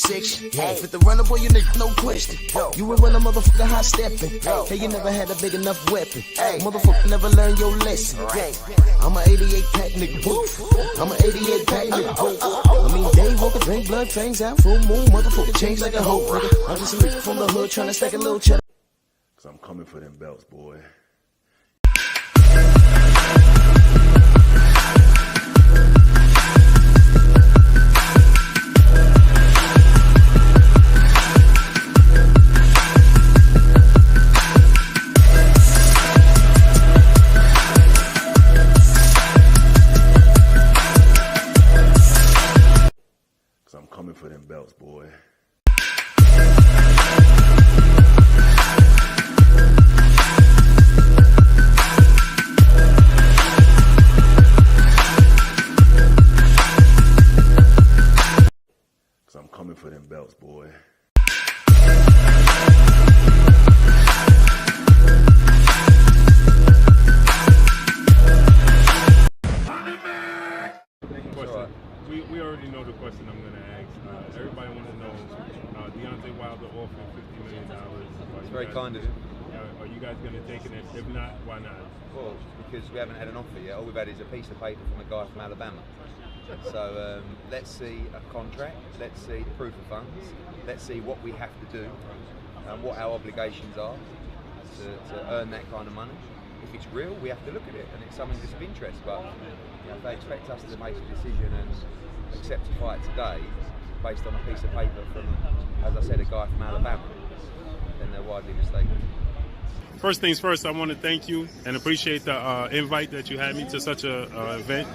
section. Fit the runner, boy, you nigga, no question. You would run a motherfucker high stepping. Hey, you never had a big enough weapon. Motherfucker never learned your lesson. I'm an 88 pack nigga. I'm an 88 pack nigga. I mean, day walker, drink blood, trains out, full moon, motherfucker, change like a hoe, nigga. I'm just a nigga from the hood trying to stack a little cheddar. Cause I'm coming for them belts, boy. I'm coming for them belts, boy. Cause I'm coming for them belts, boy. We already know the question I'm going to ask. Everybody wants to know, Deontay Wilder offered $50 million. It's very kind of him. Are you guys going to take it? If not, why not? Well, because we haven't had an offer yet. All we've had is a piece of paper from a guy from Alabama. So let's see a contract, let's see proof of funds, let's see what we have to do and what our obligations are to earn that kind of money. If it's real, we have to look at it, and it's something that's of interest. But you know, if they expect us to make a decision and accept a fight today based on a piece of paper from, as I said, a guy from Alabama, then they're widely mistaken. First things first, I want to thank you and appreciate the invite that you had me to such a event.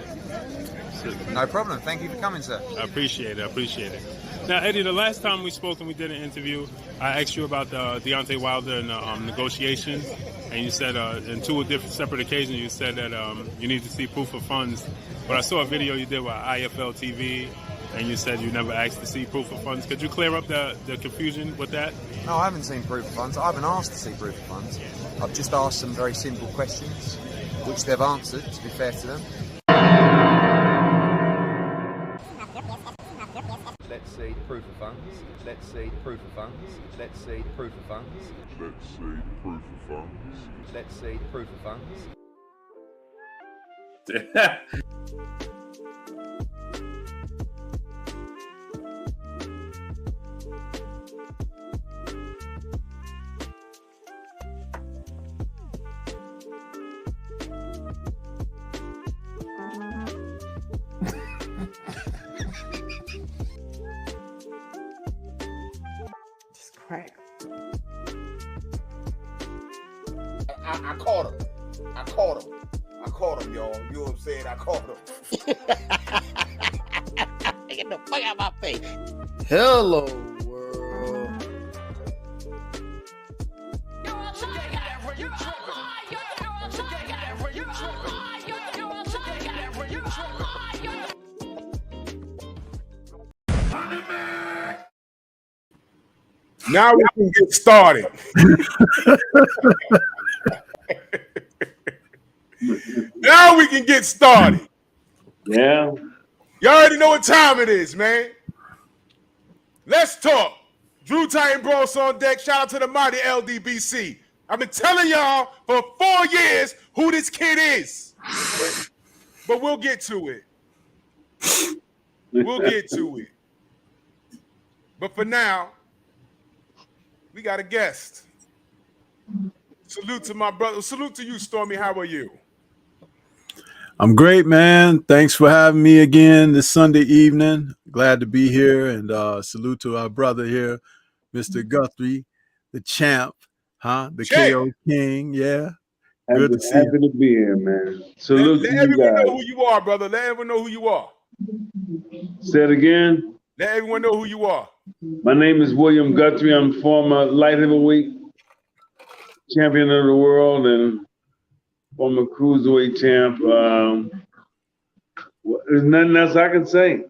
No problem. Thank you for coming, sir. I appreciate it. Now, Eddie, the last time we spoke and we did an interview, I asked you about the Deontay Wilder and negotiations, and you said in two different separate occasions you said that you need to see proof of funds. But I saw a video you did with IFL TV, and you said you never asked to see proof of funds. Could you clear up the confusion with that? No, I haven't seen proof of funds. I haven't asked to see proof of funds. I've just asked some very simple questions, which they've answered, to be fair to them. Let's see proof of funds. Let's see proof of funds. Let's see proof of funds. Let's see proof of funds. Let's see proof of funds. I caught him, y'all. You know what I'm saying? I caught him. Get the fuck out of my face. Hello, world. Now we can get started. Now we can get started. Yeah. You already know what time it is, man. Let's talk. Drew Titan Bros on deck. Shout out to the mighty LDBC. I've been telling y'all for 4 years who this kid is. But we'll get to it. We'll get to it. But for now, we got a guest. Salute to my brother. Salute to you, Stormy. How are you? I'm great, man. Thanks for having me again this Sunday evening. Glad to be here, and salute to our brother here, Mr. Guthrie, the champ, the KO King. Yeah, good to see you. Happy to be here, man. Salute let to you everyone guys. know who you are, brother. Let everyone know who you are. Say it again. Let everyone know who you are. My name is William Guthrie. I'm former light heavyweight champion of the world and former cruiserweight champ. There's nothing else I can say.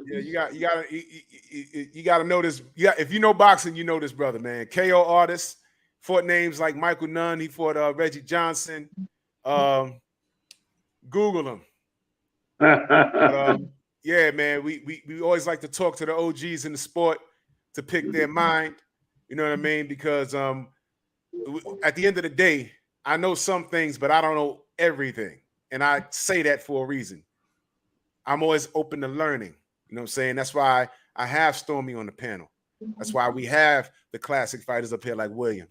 Yeah, you gotta know this. Yeah, if you know boxing, you know this brother, man. KO artist, fought names like Michael Nunn. He fought Reggie Johnson. Google him. Yeah, man. We always like to talk to the OGs in the sport to pick their mind. You know what I mean? Because at the end of the day, I know some things, but I don't know everything. And I say that for a reason. I'm always open to learning. You know what I'm saying? That's why I have Stormy on the panel. That's why we have the classic fighters up here like William.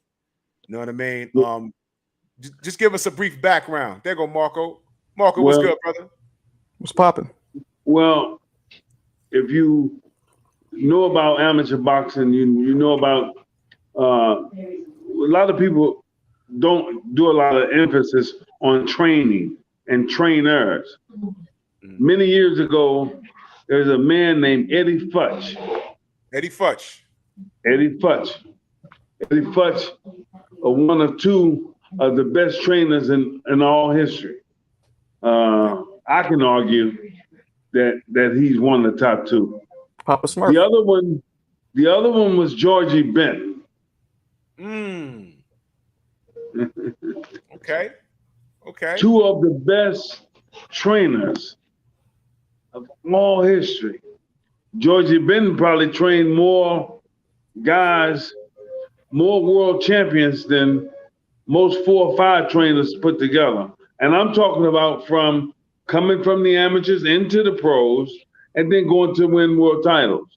You know what I mean? Just give us a brief background. There go Marco. Marco, what's good, brother? What's popping? Well, if you know about amateur boxing, you know about a lot of people don't do a lot of emphasis on training and trainers. Many years ago, there's a man named Eddie Futch. Eddie Futch. Eddie Futch. Eddie Futch, one of two of the best trainers in all history. I can argue that he's one of the top two. Papa Smurf. The other one was Georgie Benton. Okay. Two of the best trainers of all history. Georgie Benton probably trained more guys, more world champions than most 4 or 5 trainers put together. And I'm talking about from coming from the amateurs into the pros and then going to win world titles.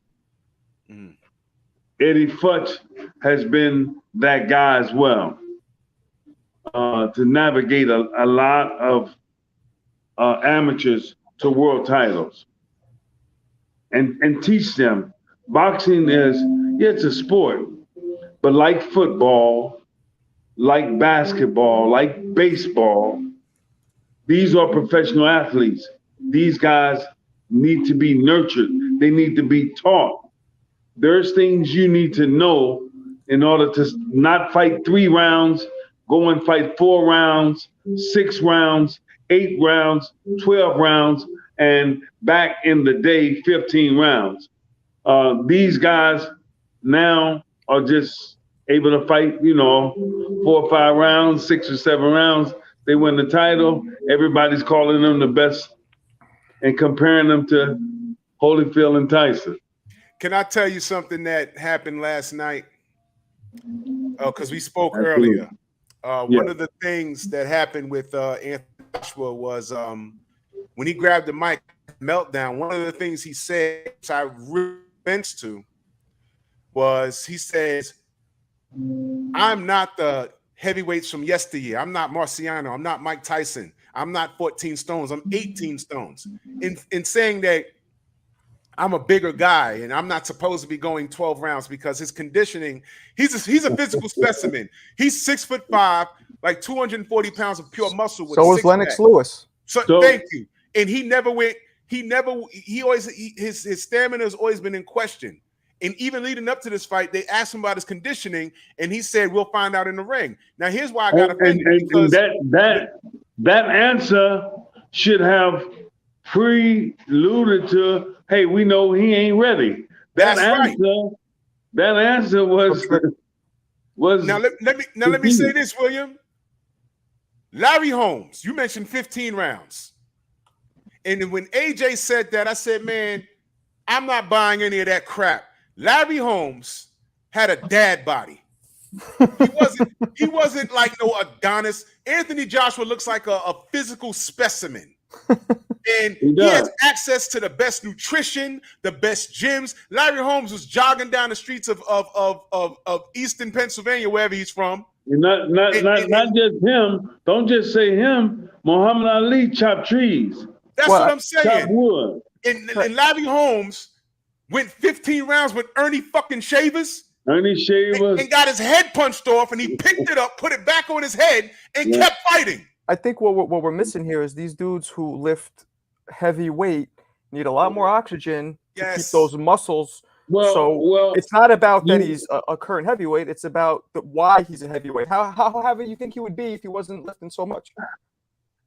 Eddie Futch has been that guy as well, to navigate a lot of amateurs to world titles and teach them. Boxing is, it's a sport, but like football, like basketball, like baseball, these are professional athletes. These guys need to be nurtured. They need to be taught. There's things you need to know in order to not fight 3 rounds, go and fight 4 rounds, 6 rounds, 8 rounds, 12 rounds, and back in the day, 15 rounds. These guys now are just able to fight, 4 or 5 rounds, 6 or 7 rounds. They win the title. Everybody's calling them the best and comparing them to Holyfield and Tyson. Can I tell you something that happened last night? Because we spoke earlier. One of the things that happened with Anthony Joshua was when he grabbed the mic, meltdown. One of the things he said, which I really offense to, was he says, "I'm not the heavyweights from yesteryear. I'm not Marciano. I'm not Mike Tyson. I'm not 14 stones. I'm 18 stones." In saying that I'm a bigger guy and I'm not supposed to be going 12 rounds because his conditioning, he's a physical specimen. He's 6'5", like 240 pounds of pure muscle. With So is Lennox Lewis. So thank you. And he always his stamina has always been in question. And even leading up to this fight, they asked him about his conditioning, and he said, "We'll find out in the ring." Now, here's why I got offended. Because that answer should have preluded to, "Hey, we know he ain't ready." That answer was Now let me say this, William. Larry Holmes, you mentioned 15 rounds, and when AJ said that, I said, "Man, I'm not buying any of that crap." Larry Holmes had a dad body. He wasn't like no Adonis. Anthony Joshua looks like a physical specimen. And he has access to the best nutrition, the best gyms. Larry Holmes was jogging down the streets of Eastern Pennsylvania, wherever he's from. Not just him. Don't just say him. Muhammad Ali chopped trees. That's what I'm saying. Chopped wood. And Larry Holmes went 15 rounds with Ernie fucking Shavers. Ernie Shavers. And got his head punched off, and he picked it up, put it back on his head, and kept fighting. I think what we're missing here is these dudes who lift heavy weight need a lot more oxygen to keep those muscles. So it's not about that he's a current heavyweight. It's about why he's a heavyweight. How heavy you think he would be if he wasn't lifting so much?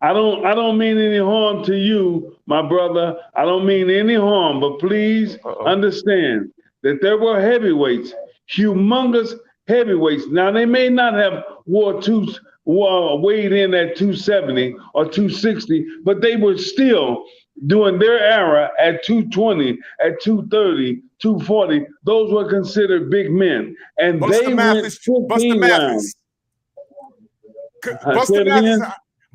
I don't mean any harm to you, my brother. I don't mean any harm, but please understand that there were heavyweights, humongous heavyweights. Now they may not have weighed in at 270 or 260, but they were still during their era at 220, at 230, 240, those were considered big men. And they went 15 rounds.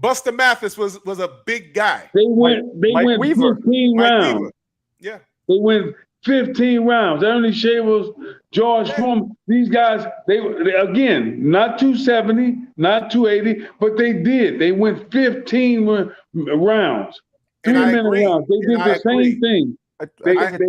Buster Mathis was a big guy. They went 15 rounds. Weaver. Yeah. They went 15 rounds. Ernie Shavers, George Foreman, these guys, they again, not 270, not 280, but they did. They went 15 rounds. 3-minute rounds. They did the same thing. They did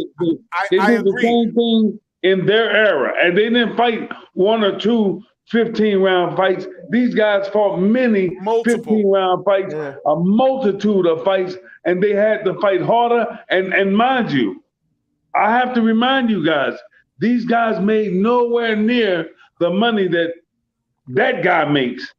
the same thing in their era. And they didn't fight 1 or 2 15-round fights. These guys fought many 15-round fights, a multitude of fights, and they had to fight harder. And mind you, I have to remind you guys, these guys made nowhere near the money that guy makes.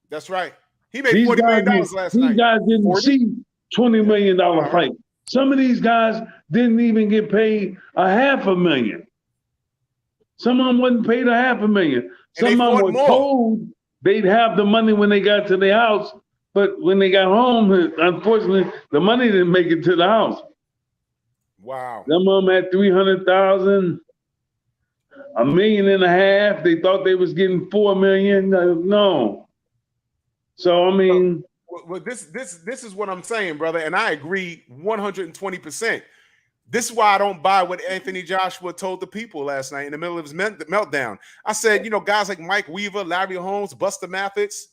That's right. He made $40 million last night. These guys didn't see $20 million fight. Some of these guys didn't even get paid $500,000. Some of them wasn't paid $500,000. Some of them were told they'd have the money when they got to their house, but when they got home, unfortunately, the money didn't make it to the house. Wow. Some of them had 300,000, $1.5 million. They thought they was getting 4 million. No. So I mean, well, this is what I'm saying, brother, and I agree 120%. This is why I don't buy what Anthony Joshua told the people last night in the middle of his meltdown. I said, guys like Mike Weaver, Larry Holmes, Buster Mathis,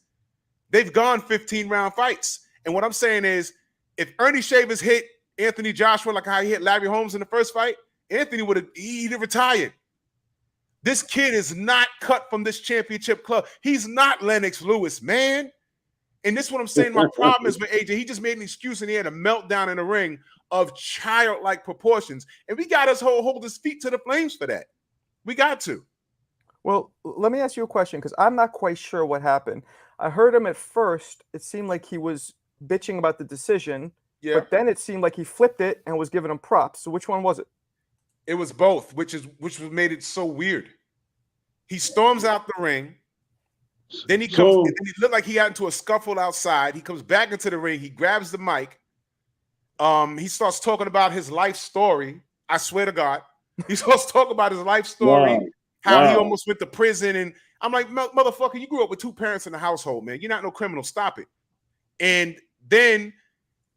they've gone 15-round fights. And what I'm saying is, if Ernie Shavers hit Anthony Joshua like how he hit Larry Holmes in the first fight, Anthony would have retired. This kid is not cut from this championship club. He's not Lennox Lewis, man. And this is what I'm saying. My problem is with AJ. He just made an excuse and he had a meltdown in the ring of childlike proportions. And we got to hold his feet to the flames for that. We got to. Well, let me ask you a question, because I'm not quite sure what happened. I heard him at first. It seemed like he was bitching about the decision. Yeah. But then it seemed like he flipped it and was giving him props. So which one was it? It was both, which made it so weird. He storms out the ring. Then he comes. Then he looked like he got into a scuffle outside. He comes back into the ring. He grabs the mic. He starts talking about his life story. I swear to God, he starts talking about his life story, how he almost went to prison. And I'm like, motherfucker, you grew up with 2 parents in the household, man. You're not no criminal. Stop it. And then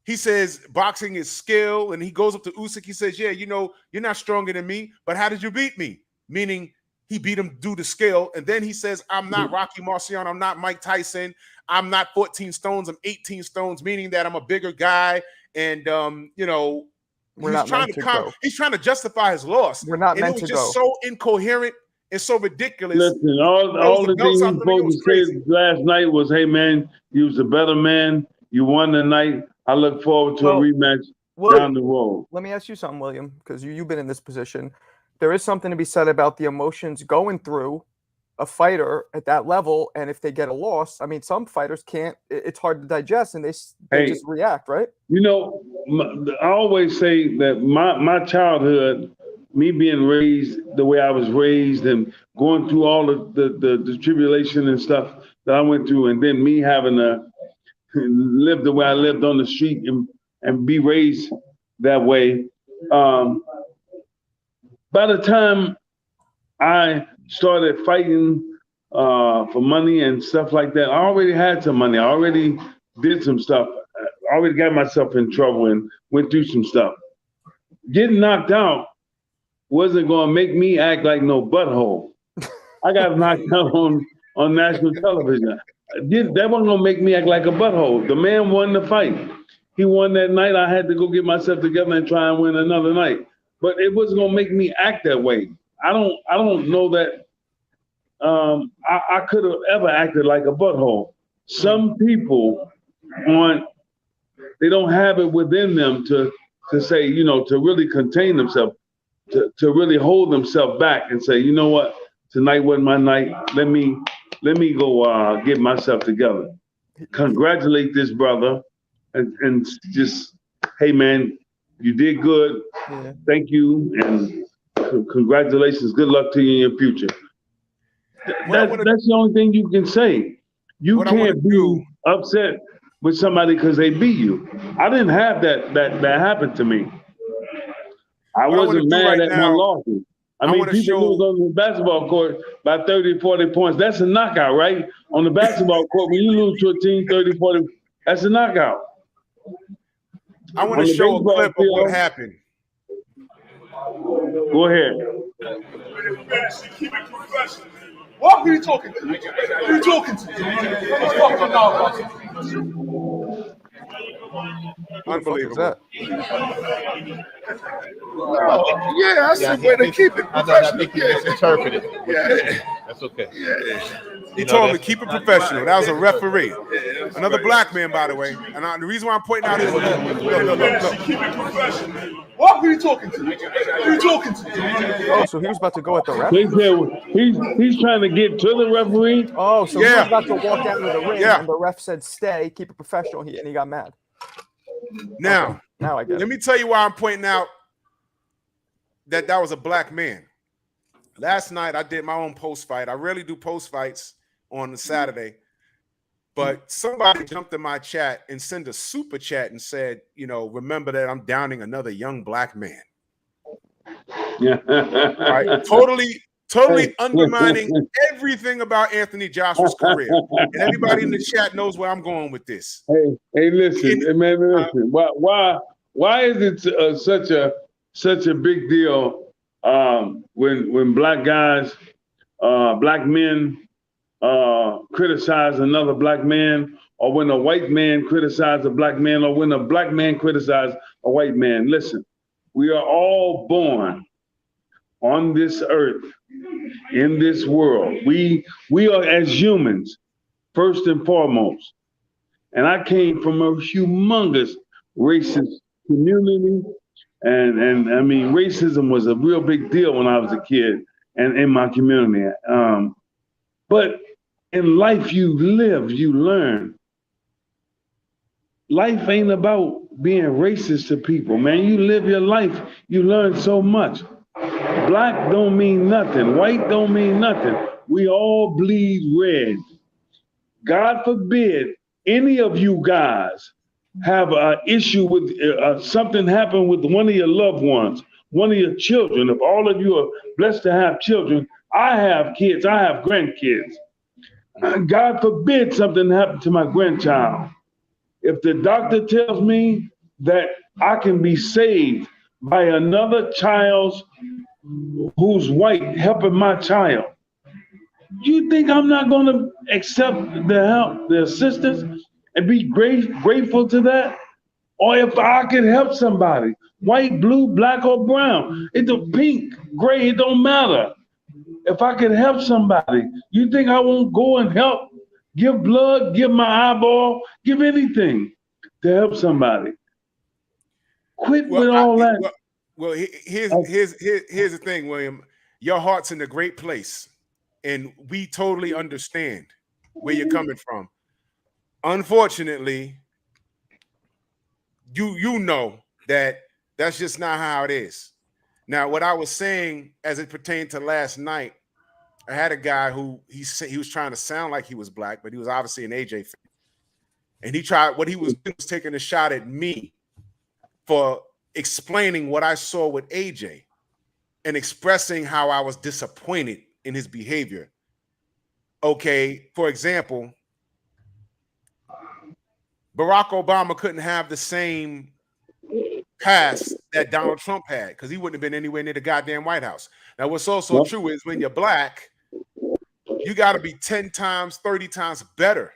he says boxing is skill, and he goes up to Usyk. He says, yeah, you're not stronger than me, but how did you beat me? Meaning he beat him due to skill. And then he says, I'm not Rocky Marciano. I'm not Mike Tyson. I'm not 14 stones. I'm 18 stones, meaning that I'm a bigger guy. And, he's trying to justify his loss. We're not meant to go. It was just so incoherent and so ridiculous. Listen, all the things he was supposed to say last night was, hey, man, you was a better man. You won the night. I look forward to a rematch down the road. Let me ask you something, William, because you've been in this position. There is something to be said about the emotions going through a fighter at that level, and if they get a loss, I mean, some fighters can't. It's hard to digest, and they just react, right? I always say that my childhood, me being raised the way I was raised, and going through all of the tribulation and stuff that I went through, and then me having to live the way I lived on the street and be raised that way. By the time I started fighting for money and stuff like that, I already had some money. I already did some stuff. I already got myself in trouble and went through some stuff. Getting knocked out wasn't going to make me act like no butthole. I got knocked out on national television. That wasn't going to make me act like a butthole. The man won the fight. He won that night. I had to go get myself together and try and win another night. But it wasn't going to make me act that way. I don't know that I could have ever acted like a butthole. Some people they don't have it within them to say, to really contain themselves, to really hold themselves back and say, you know what, tonight wasn't my night. Let me go get myself together. Congratulate this brother and just, hey man, you did good. Yeah. Thank you and congratulations. Good luck to you in your future. That's the only thing you can say. You can't be upset with somebody because they beat you. I didn't have that happen to me. I wasn't mad at my losses. I mean, people lose on the basketball court by 30, 40 points. That's a knockout, right? On the basketball court, when you lose to a team 30, 40, that's a knockout. I want to show a clip of what happened. Go ahead. What are you talking to? Who are you talking to? Unbelievable. Yeah, I said where they keep it professional. I think you misinterpreted. Yeah. That's okay. Yeah. He told me to keep it professional. That was a referee. Another black man, by the way. And the reason why I'm pointing out is look. Keep it professional. What are you talking to? Who are you talking to? Oh, so he was about to go at the ref? They said he's trying to get to the referee. Oh, so he was about to walk down to the ring, Yeah. and the ref said, "Stay, keep it professional," and he got mad. Now, Okay. Now I get let it. me tell you why I'm pointing out that was a black man. Last night, I did my own post fight. I rarely do post fights on a Saturday, but somebody jumped in my chat and sent a super chat and said, remember that I'm downing another young black man. Yeah. Right? Totally undermining everything about Anthony Joshua's career. And everybody in the chat knows where I'm going with this. Hey, listen, listen. Why is it such a big deal when black guys, black men criticize another black man, or when a white man criticizes a black man, or when a black man criticizes a white man? Listen, we are all born on this earth, in this world. We are, as humans, first and foremost. And I came from a humongous racist community. And I mean, racism was a real big deal when I was a kid and in my community. But in life, you live, you learn. Life ain't about being racist to people, man. You live your life, you learn so much. Black don't mean nothing. White don't mean nothing. We all bleed red. God forbid any of you guys have an issue with something happened with one of your loved ones, one of your children. If all of you are blessed to have children, I have kids, I have grandkids. God forbid something happened to my grandchild. If the doctor tells me that I can be saved by another child's who's white helping my child, you think I'm not going to accept the help, the assistance, and be grateful to that? Or if I can help somebody, white, blue, black, or brown, it's a pink, gray, it don't matter. If I can help somebody, you think I won't go and help, give blood, give my eyeball, give anything to help somebody? Quit with all that. Well, here's the thing, William. Your heart's in a great place, and we totally understand where you're coming from. Unfortunately, you know that that's just not how it is. Now, what I was saying as it pertained to last night, I had a guy who he was trying to sound like he was black, but he was obviously an AJ fan. And what he was doing was taking a shot at me for explaining what I saw with AJ and expressing how I was disappointed in his behavior. Okay, for example, Barack Obama couldn't have the same pass that Donald Trump had because he wouldn't have been anywhere near the goddamn White House. Now, what's also true is when you're black, you got to be 10 times, 30 times better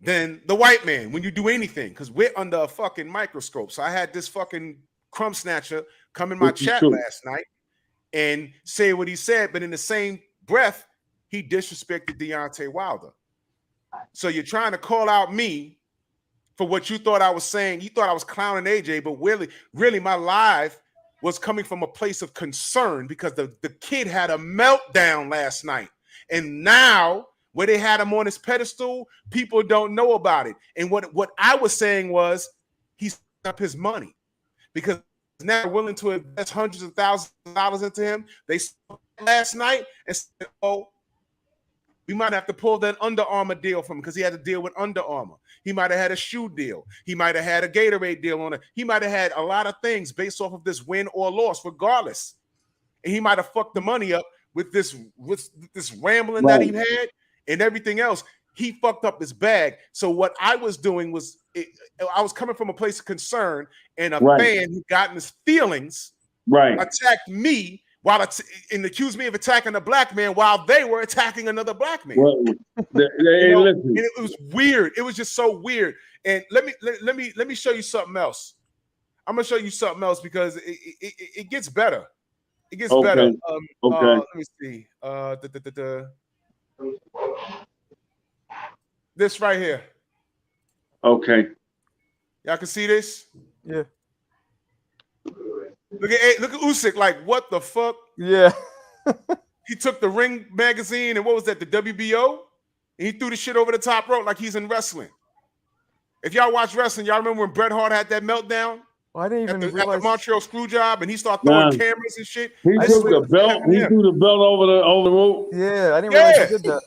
than the white man when you do anything, because we're under a fucking microscope. So I had this fucking crumb snatcher come in my chat last night and say what he said, but in the same breath, he disrespected Deontay Wilder. So you're trying to call out me for what you thought I was saying. You thought I was clowning AJ, but really my live was coming from a place of concern because the kid had a meltdown last night. And now where they had him on his pedestal, people don't know about it. And what I was saying was he's up his money because now they're willing to invest hundreds of thousands of dollars into him. They saw last night and said, oh, We might have to pull that Under Armour deal from him because he had to deal with Under Armour. He might have had a shoe deal. He might have had a Gatorade deal on it. He might have had a lot of things based off of this win or loss, regardless. And he might have fucked the money up with this rambling that he had and everything else. He fucked up his bag. So what I was doing was I was coming from a place of concern, and a fan who got in his feelings attacked me and accused me of attacking a black man while they were attacking another black man. Listen. And it was weird. It was just so weird. And let me show you something else. I'm gonna show you something else because it gets better. It gets better. Let me see. This right here. Okay. Y'all can see this? Yeah. Look at Usyk, like, what the fuck? Yeah. He took the Ring magazine and what was that, the WBO? And he threw the shit over the top rope like he's in wrestling. If y'all watch wrestling, y'all remember when Bret Hart had that meltdown? Well, I didn't even at realize the Montreal Screwjob, and he started throwing cameras and shit. He took the belt. He threw the belt over the rope. Yeah, I didn't realize he did that.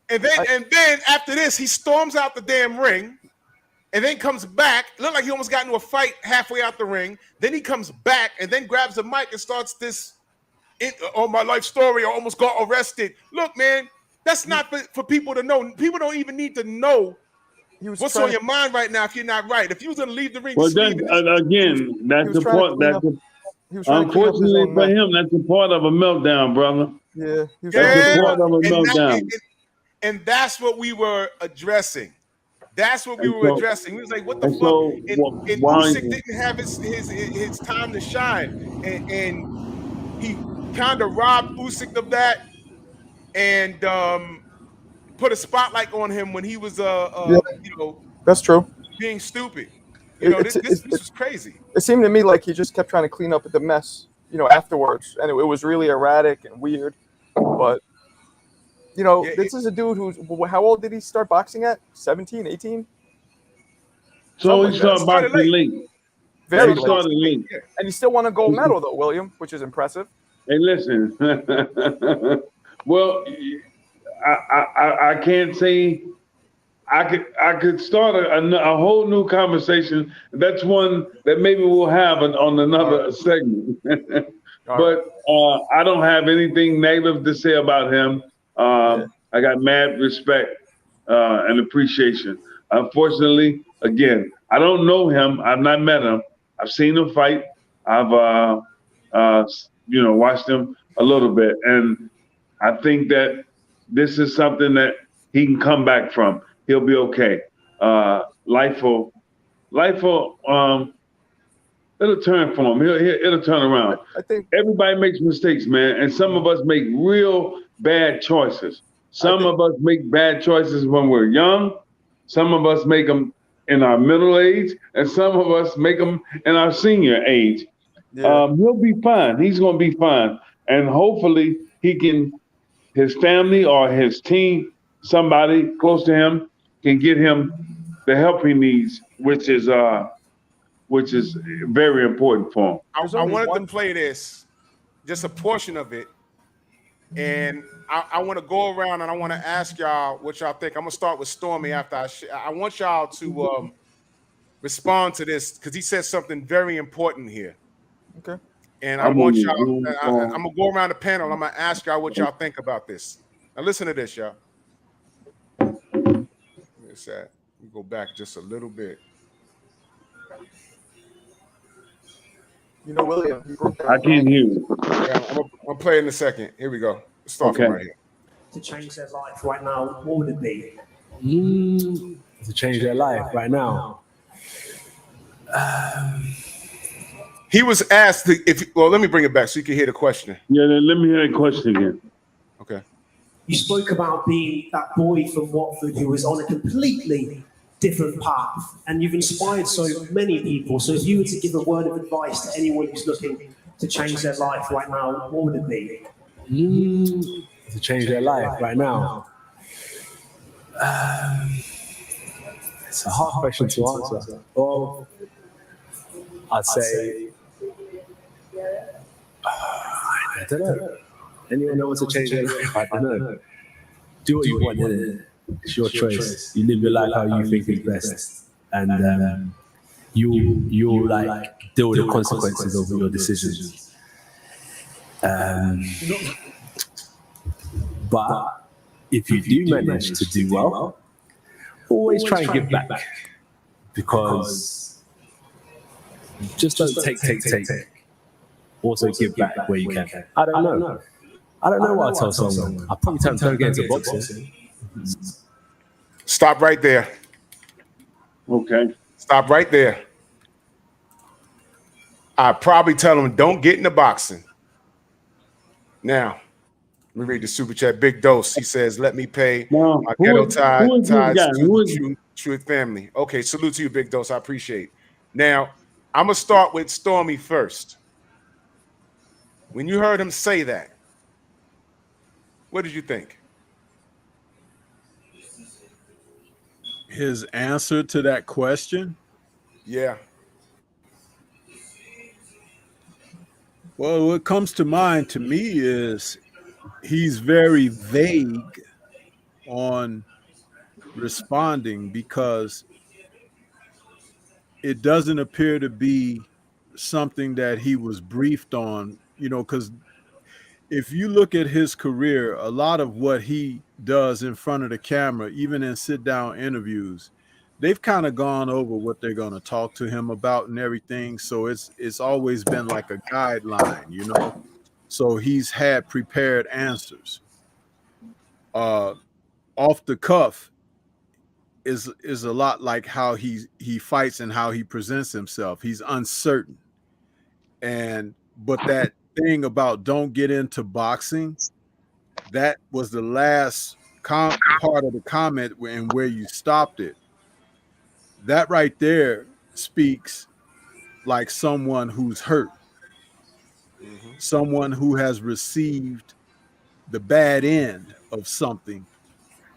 And then after this, he storms out the damn ring, and then comes back. Looked like he almost got into a fight halfway out the ring. Then he comes back and then grabs the mic and starts this my life story. I almost got arrested. Look, man, that's not for people to know. People don't even need to know what's on your mind right now if you're not right. If you was gonna leave the ring, well, then again, that's the part. Unfortunately for him, that's a part of a meltdown, brother. Yeah, that's a part of a meltdown. And that's what we were addressing. That's what we were addressing. We was like, "What the fuck?" And Usyk didn't have his time to shine, and he kind of robbed Usyk of that, and put a spotlight on him when he was that's true, being stupid. This was crazy. It seemed to me like he just kept trying to clean up the mess, afterwards, and it was really erratic and weird, but. This is a dude who's, how old did he start boxing at? 17, 18? So he started boxing late. Very late. And he still won a gold medal, though, William, which is impressive. Hey, listen. Well, I can't say I could start a whole new conversation. That's one that maybe we'll have on another segment. But I don't have anything negative to say about him. I got mad respect and appreciation. Unfortunately, again, I don't know him. I've not met him. I've seen him fight. I've watched him a little bit, and I think that this is something that he can come back from. He'll be okay. Life will it'll turn for him. It'll turn around. I think everybody makes mistakes, man, and some of us make real bad choices. Some of us make bad choices when we're young. Some of us make them in our middle age, and some of us make them in our senior age. Yeah. He'll be fine. He's going to be fine, and hopefully his family or his team, somebody close to him, can get him the help he needs, which is very important for him. I wanted to play this, just a portion of it. And I want to go around and I want to ask y'all what y'all think. I'm gonna start with Stormy after I want y'all to respond to this because he said something very important here. Okay. And I want y'all. I'm gonna go around the panel. I'm gonna ask y'all what y'all think about this. Now listen to this, y'all. Where's that? We go back just a little bit. William, I can't hear you. Yeah, I'm gonna play it in a second. Here we go. Let's start from right here. To change their life right now, what would it be? To change their life right now. He was asked let me bring it back so you can hear the question. Yeah, let me hear the question again. Okay. You spoke about being that boy from Watford who was on a completely different path, and you've inspired so many people. So if you were to give a word of advice to anyone who's looking to change their life right now, what would it be? To change their life right now. It's a hard question to answer. Well, I'd say, I don't know. Anyone know what to change their life? I don't know. do what you want, innit? It's your choice. You live your life how you think is best, and you'll like deal with the consequences of your decisions. But if you do manage to do well, always try and give back, because just don't take. Also give back where you can. I don't know what I'll tell someone. I'll probably tell them don't get into boxing. Stop right there. Okay. Stop right there. I'd probably tell them don't get into boxing. Now, let me read the super chat. Big Dose. He says, let me pay my ghetto ties to Truth family. Okay, salute to you, Big Dose. I appreciate it. Now, I'm going to start with Stormy first. When you heard him say that, what did you think? His answer to that question? Yeah. Well, what comes to mind to me is he's very vague on responding, because it doesn't appear to be something that he was briefed on, because if you look at his career, a lot of what he does in front of the camera, even in sit-down interviews, they've kind of gone over what they're going to talk to him about and everything. So it's always been like a guideline, So he's had prepared answers. Off the cuff is a lot like how he fights and how he presents himself. He's uncertain. But that thing about don't get into boxing, that was the last part of the comment and where you stopped it. That right there speaks like someone who's hurt, someone who has received the bad end of something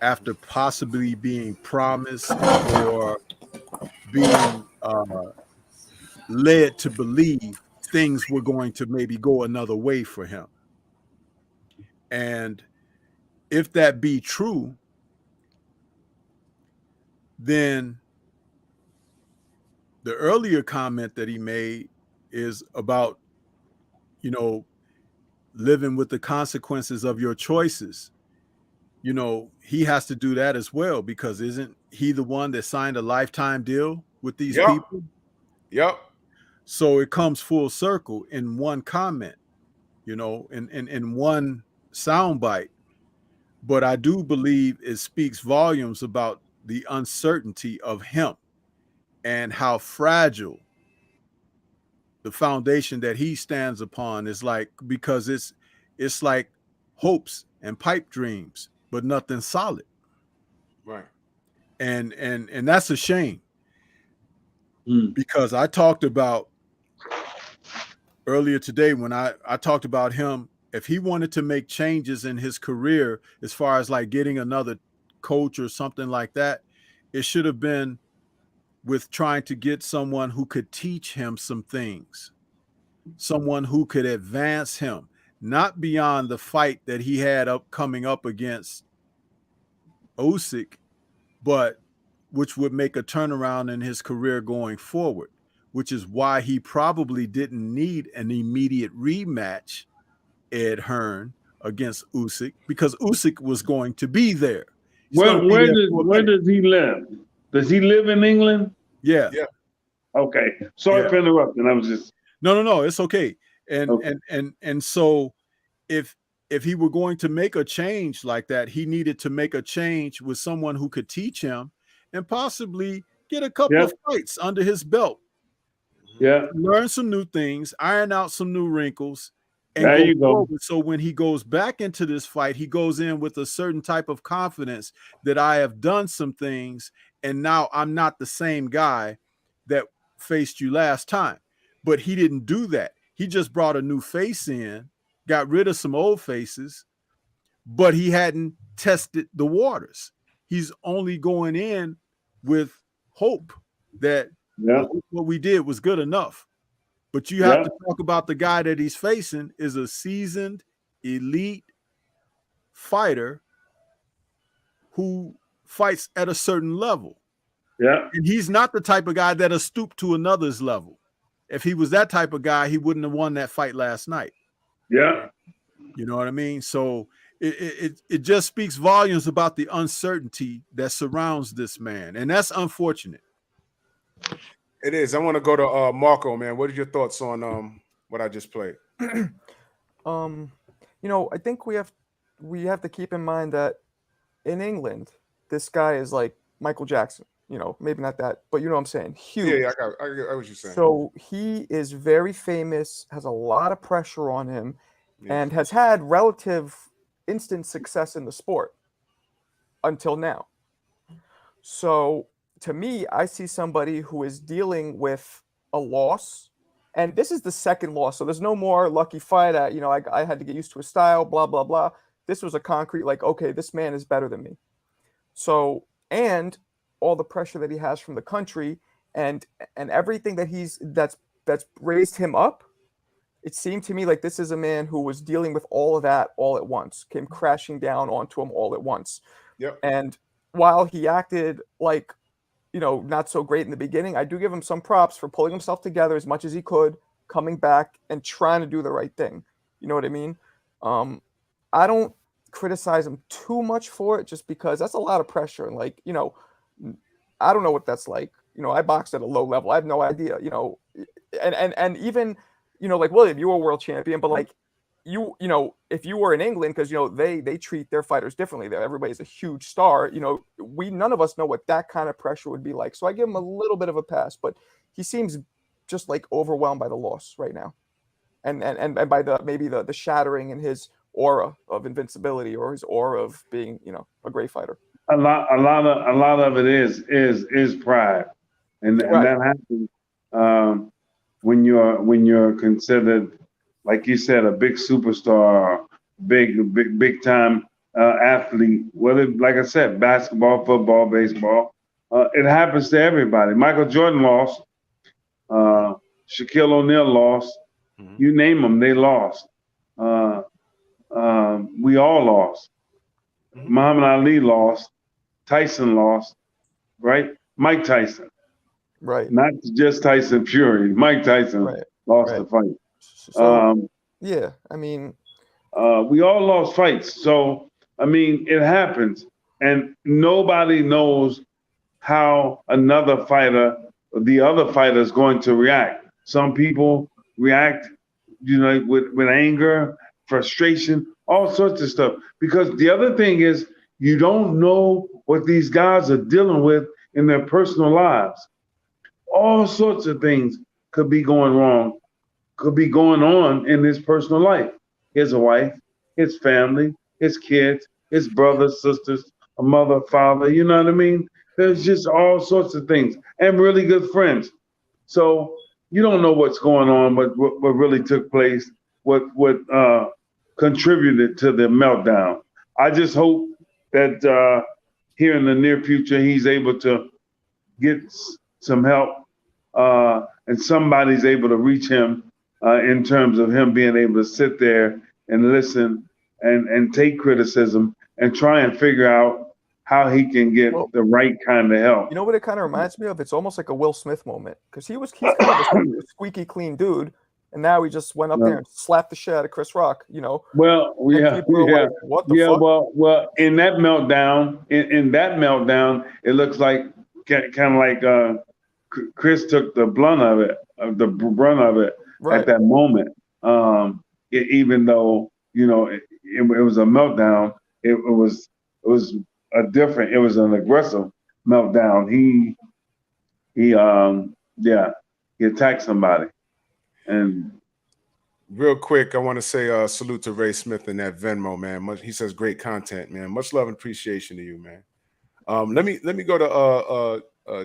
after possibly being promised or being led to believe things were going to maybe go another way for him. And if that be true, then the earlier comment that he made is about, living with the consequences of your choices. He has to do that as well, because isn't he the one that signed a lifetime deal with these people? Yep. So it comes full circle in one comment, in one soundbite. But I do believe it speaks volumes about the uncertainty of him and how fragile the foundation that he stands upon is, like, because it's like hopes and pipe dreams, but nothing solid. Right. And that's a shame, because I talked about earlier today when I talked about him, if he wanted to make changes in his career as far as like getting another coach or something like that, it should have been with trying to get someone who could teach him some things, someone who could advance him, not beyond the fight that he had coming up against Usyk, but which would make a turnaround in his career going forward, which is why he probably didn't need an immediate rematch, Ed Hearn, against Usyk, because Usyk was going to be there. Where does he live? Does he live in England? Yeah. Okay. Sorry for interrupting. I was just No, it's okay. And so if he were going to make a change like that, he needed to make a change with someone who could teach him and possibly get a couple of fights under his belt. Yeah. Learn some new things, iron out some new wrinkles, and there you go. forward. So when he goes back into this fight, he goes in with a certain type of confidence that I have done some things, and now I'm not the same guy that faced you last time. But he didn't do that. He just brought a new face in, got rid of some old faces, but he hadn't tested the waters. He's only going in with hope that what we did was good enough. But you have to talk about the guy that he's facing is a seasoned elite fighter who fights at a certain level. Yeah. And he's not the type of guy that'll stoop to another's level. If he was that type of guy, he wouldn't have won that fight last night. Yeah. You know what I mean? So it just speaks volumes about the uncertainty that surrounds this man. And that's unfortunate. It is. I want to go to Marco, man. What are your thoughts on what I just played? You know, I think we have to keep in mind that in England, this guy is like Michael Jackson. You know, maybe not that, but you know what I'm saying? Huge. Yeah, I get what you're saying. So he is very famous, has a lot of pressure on him, and has had relative instant success in the sport until now. So to me, I see somebody who is dealing with a loss, and this is the second loss. So there's no more lucky fight at, you know, I had to get used to his style, blah, blah, blah. This was a concrete, like, okay, this man is better than me. So, and all the pressure that he has from the country and everything that that's raised him up, it seemed to me like this is a man who was dealing with all of that all at once, came crashing down onto him all at once. Yep. And while he acted like, you know, not so great in the beginning, I do give him some props for pulling himself together as much as he could, coming back and trying to do the right thing. You know what I mean? I don't criticize him too much for it just because that's a lot of pressure. And like, you know, I don't know what that's like. You know, I boxed at a low level. I have no idea, you know, and even, you know, like William, you were a world champion, but like you know, if you were in England, because, you know, they treat their fighters differently. Everybody's a huge star. You know, none of us know what that kind of pressure would be like. So I give him a little bit of a pass, but he seems just like overwhelmed by the loss right now. And by maybe the shattering in his aura of invincibility or his aura of being, you know, a great fighter. A lot of it is pride, and that happens when you're considered, like you said, a big superstar, big time athlete. Whether, like I said, basketball, football, baseball, it happens to everybody. Michael Jordan lost. Shaquille O'Neal lost. You name them, they lost. We all lost. Muhammad Ali lost. Tyson lost, right? Mike Tyson. Right. Not just Tyson Fury. Mike Tyson lost the fight. So, yeah, I mean, we all lost fights. So, I mean, it happens. And nobody knows how another fighter, the other fighter is going to react. Some people react, you know, with anger, frustration, all sorts of stuff. Because the other thing is, you don't know what these guys are dealing with in their personal lives. All sorts of things could be going wrong, could be going on in his personal life. His wife, his family, his kids, his brothers, sisters, a mother, father, you know what I mean? There's just all sorts of things, and really good friends. So you don't know what's going on, what really took place, what contributed to the meltdown. I just hope that here in the near future, he's able to get some help and somebody's able to reach him in terms of him being able to sit there and listen and take criticism and try and figure out how he can get the right kind of help. You know what it kind of reminds me of? It's almost like a Will Smith moment, because he's kind of a squeaky clean dude, and now he just went up there and slapped the shit out of Chris Rock. You know. Well, like, what the fuck? Well, in that meltdown, it looks like kind of like Chris took the brunt of it at that moment. Even though, you know, it was a meltdown, it was an aggressive meltdown. He attacked somebody. And real quick, I want to say salute to Ray Smith in that Venmo, man. He says great content, man. Much love and appreciation to you, man. Let me go to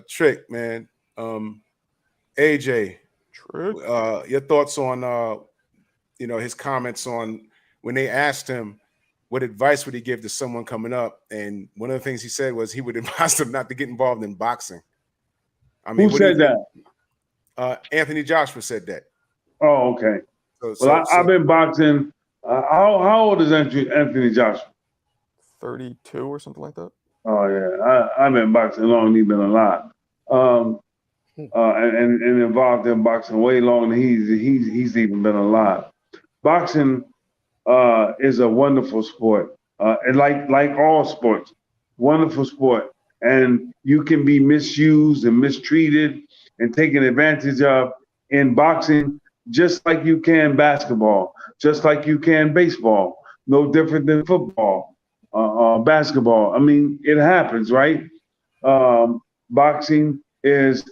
Trick, man. AJ, your thoughts on you know, his comments on when they asked him what advice would he give to someone coming up, and one of the things he said was he would advise them not to get involved in boxing. I mean, who said that? Anthony Joshua said that. Oh, okay. I've been boxing. How old is Anthony Joshua? 32 or something like that. Oh yeah, I've been boxing long. He's been a lot, and involved in boxing way longer than he's even been alive. Boxing is a wonderful sport, and like all sports, wonderful sport. And you can be misused and mistreated and taken advantage of in boxing, just like you can basketball, just like you can baseball. No different than football, basketball. I mean, it happens, right? Boxing is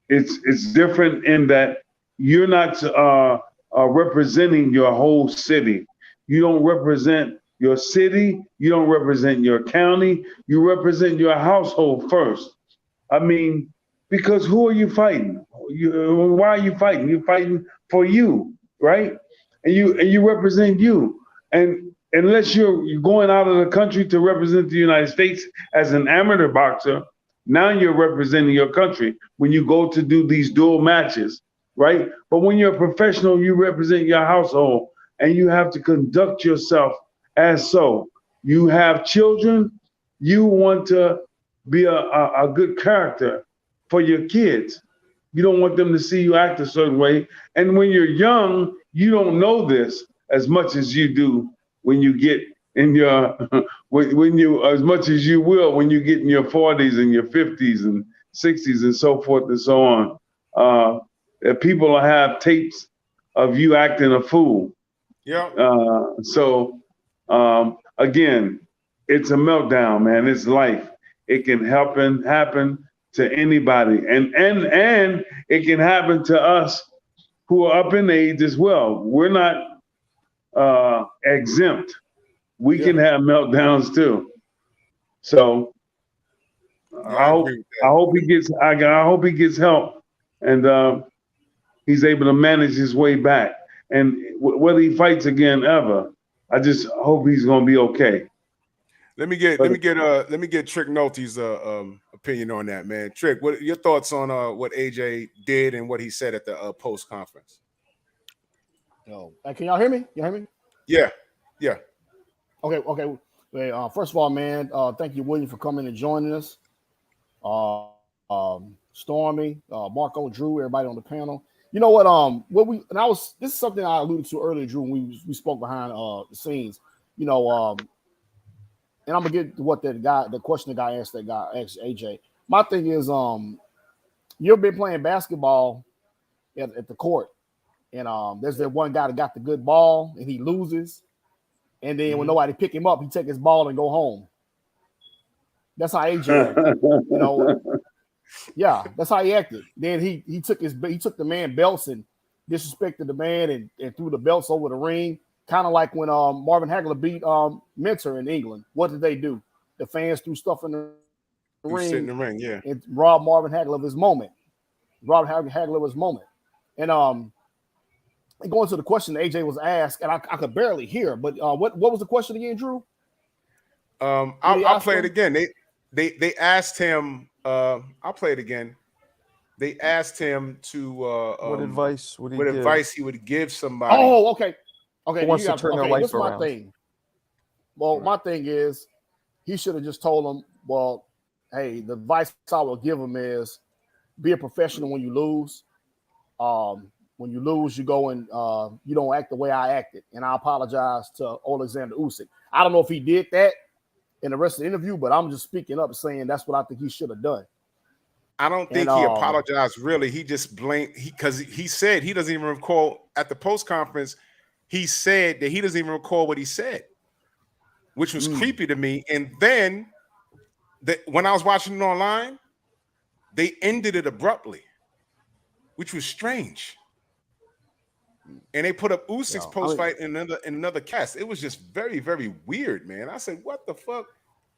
it's different in that you're not representing your whole city. You don't represent your city. You don't represent your county. You represent your household first. I mean, because who are you fighting? Why are you fighting? You're fighting for you, right? And you represent you. And unless you're going out of the country to represent the United States as an amateur boxer, now you're representing your country when you go to do these dual matches, right? But when you're a professional, you represent your household and you have to conduct yourself as so. You have children, you want to be a good character for your kids. You don't want them to see you act a certain way. And when you're young, you don't know this as much as you do when you get in your, when you, as much as you will when you get in your 40s and your 50s and 60s and so forth and so on. People will have tapes of you acting a fool. Yeah. So again, it's a meltdown, man. It's life. It can happen to anybody, and it can happen to us who are up in age as well. We're not exempt. We can have meltdowns too. So I hope he gets help, and he's able to manage his way back. And whether he fights again ever, I just hope he's gonna be okay. Let me get Trick Nolte's opinion on that, man. Trick, what are your thoughts on what AJ did and what he said at the post conference? Yo, can y'all hear me? You hear me? Yeah. Okay. First of all, man, thank you, William, for coming and joining us. Stormy, Marco, Drew, everybody on the panel. You know what? This is something I alluded to earlier, Drew, when we spoke behind the scenes. You know, and I'm gonna get to what the question the guy asked AJ. My thing is, you've been playing basketball at the court, and there's that one guy that got the good ball and he loses, and then when nobody pick him up, he take his ball and go home. That's how AJ acted, you know. Yeah, that's how he acted. Then he took the man belts and disrespected the man and threw the belts over the ring. Kind of like when Marvin Hagler beat Mentor in England. What did they do? The fans threw stuff in the ring. Yeah. And robbed Marvin Hagler of his moment. And going to the question that AJ was asked, and I could barely hear, but what was the question again, Drew? I'll play it again. They asked him. I'll play it again. They asked him to what advice he would give somebody. Oh, okay. Okay, who wants to turn their life around. My thing. Well, my thing is, he should have just told them, well, hey, the advice I will give him is be a professional when you lose. When you lose, you go and you don't act the way I acted. And I apologize to Alexander Usyk. I don't know if he did that in the rest of the interview, but I'm just speaking up saying that's what I think he should have done. I don't think he apologized really. He just blamed because he said he doesn't even recall at the post conference. He said that he doesn't even recall what he said, which was creepy to me. And then when I was watching it online, they ended it abruptly, which was strange. And they put up Usyk's post fight in another cast. It was just very, very weird, man. I said, "What the fuck?"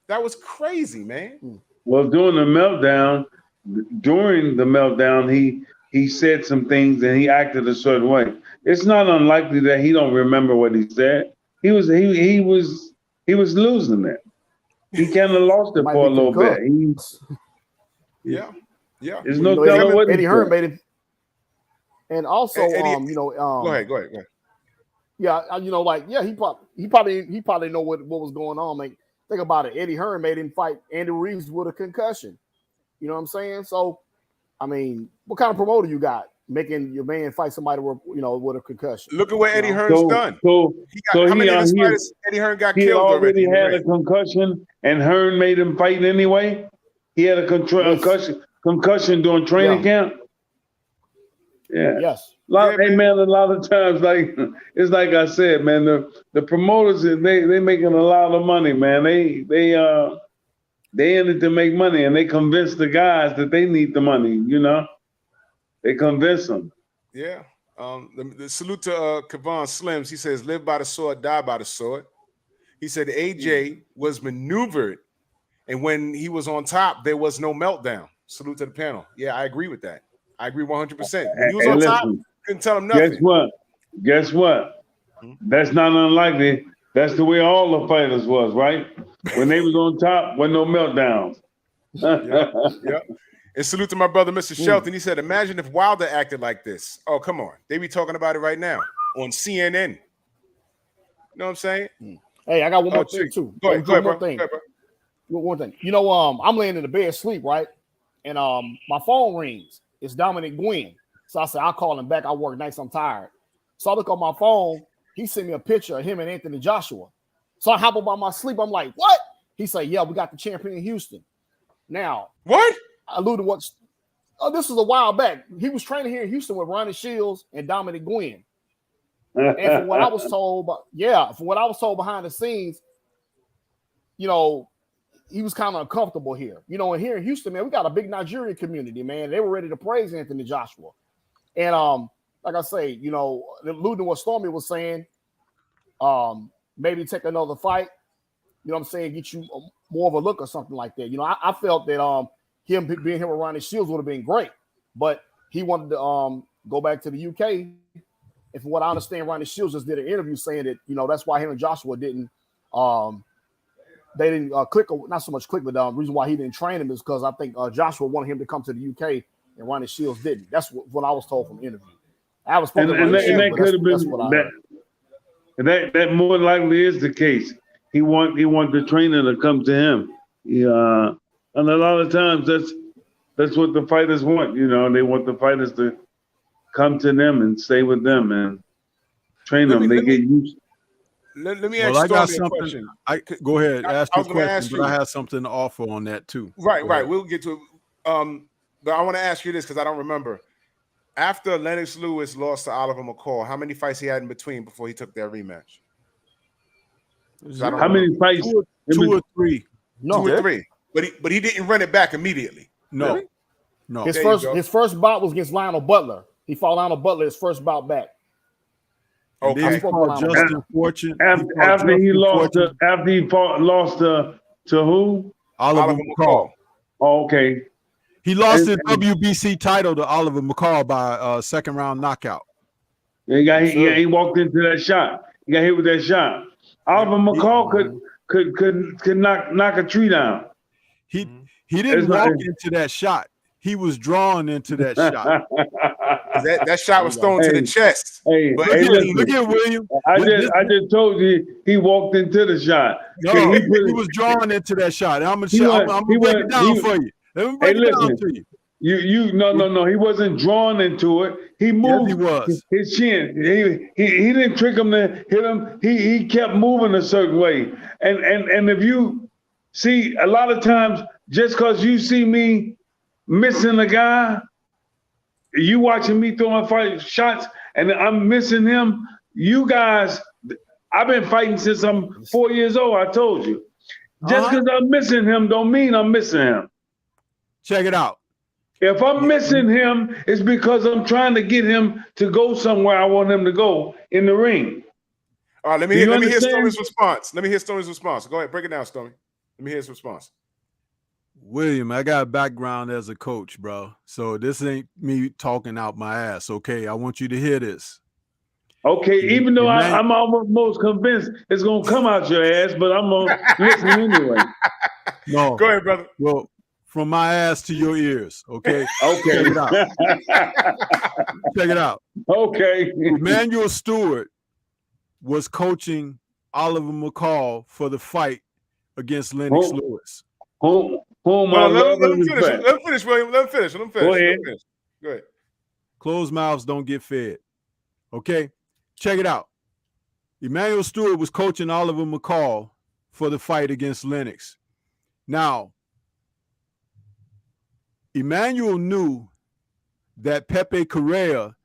That was crazy, man. Well, during the meltdown, he said some things and he acted a certain way. It's not unlikely that he don't remember what he said. He was losing it. He kind of lost it for a little bit. Yeah. There's no telling what Eddie Hearn made it. And also, Eddie, go ahead. Yeah, he probably know what was going on. Like think about it. Eddie Hearn made him fight Andy Ruiz with a concussion. You know what I'm saying? So, I mean, what kind of promoter you got making your man fight somebody with, with a concussion? Look at what Eddie Hearn's done. How many of his fighters Eddie Hearn got killed already? He already had a concussion, and Hearn made him fight anyway. He had a concussion during training camp. Yeah. Yes. A lot of times, like it's like I said, man, the promoters they making a lot of money, man. They in it to make money, and they convince the guys that they need the money. They convince them. Yeah. The salute to Kevon Slims. He says, "Live by the sword, die by the sword." He said AJ was maneuvered, and when he was on top, there was no meltdown. Salute to the panel. Yeah, I agree with that. I agree 100%. When he was on top, couldn't tell him nothing. Guess what? That's not unlikely. That's the way all the fighters was, right? When they was on top, wasn't no meltdowns. Yeah. And salute to my brother, Mr. Shelton. He said, imagine if Wilder acted like this. Oh, come on. They be talking about it right now on CNN. You know what I'm saying? Hey, I got one more thing, too. Go ahead, bro. One thing. I'm laying in the bed asleep, right? And my phone rings. It's Dominic Gwynn. So I said, I'll call him back. I work nights. I'm tired. So I look on my phone. He sent me a picture of him and Anthony Joshua. So I hop up on my sleep. I'm like, what? He said, yeah, we got the champion in Houston. Now, what? I alluded what? Oh, this was a while back. He was training here in Houston with Ronnie Shields and Dominic Gwynn. And from what I was told, behind the scenes, he was kind of uncomfortable here. And here in Houston, man, we got a big Nigerian community, man. They were ready to praise Anthony Joshua. And like I say, alluding to what Stormy was saying, maybe take another fight, get you more of a look or something like that. I felt that him being here with Ronnie Shields would have been great, but he wanted to go back to the UK. And from what I understand, Ronnie Shields just did an interview saying that, that's why him and Joshua didn't click, not so much click, but the reason why he didn't train him is because I think Joshua wanted him to come to the UK and Ronnie Shields didn't. That's what I was told from the interview. I was and that could have been that more likely is the case. He want the trainer to come to him. And a lot of times that's what the fighters want. They want the fighters to come to them and stay with them and train them. They get used. Let me ask you a question. Go ahead, ask your question, but I have something to offer on that too. Right. We'll get to it. But I want to ask you this because I don't remember. After Lennox Lewis lost to Oliver McCall, how many fights he had in between before he took that rematch? How many fights? Two or three. No, 2 or 3. But he didn't run it back immediately. No. Really? No. His first bout was against Lionel Butler. He fought Lionel Butler his first bout back. Okay. Then he fought Justin Fortune. After he lost to who? Oliver McCall. Oh, okay. He lost his WBC title to Oliver McCall by second round knockout. He walked into that shot. He got hit with that shot. Oliver McCall could knock a tree down. He didn't walk into that shot. He was drawn into that shot. that shot was thrown to the chest. Look at William. I just told you he walked into the shot. No, he was drawn into that shot. I'm gonna break it down for you. Let me break it down to you. No. He wasn't drawn into it. He moved. Yes, he was. His chin. He didn't trick him to hit him. He kept moving a certain way. And if you see, a lot of times, just because you see me missing a guy, you watching me throwing fight shots, and I'm missing him. You guys, I've been fighting since I'm 4 years old. I told you. Just because I'm missing him don't mean I'm missing him. Check it out. If I'm missing him, it's because I'm trying to get him to go somewhere I want him to go in the ring. All right, let me hear Stormy's response. Go ahead, break it down, Stormy. Let me hear his response. William, I got a background as a coach, bro. So this ain't me talking out my ass, okay? I want you to hear this. Okay, even though I'm almost convinced it's going to come out your ass, but I'm going to listen anyway. No. Go ahead, brother. Well, from my ass to your ears, okay? Okay. Check it out. Check it out. Okay. Emmanuel Stewart was coaching Oliver McCall for the fight against Lennox Lewis. Whom I love and respect. Let him finish, William. Let him finish. Go ahead. Go ahead. Closed mouths don't get fed. Okay? Check it out. Emmanuel Stewart was coaching Oliver McCall for the fight against Lennox. Now, Emmanuel knew that Pepe Correa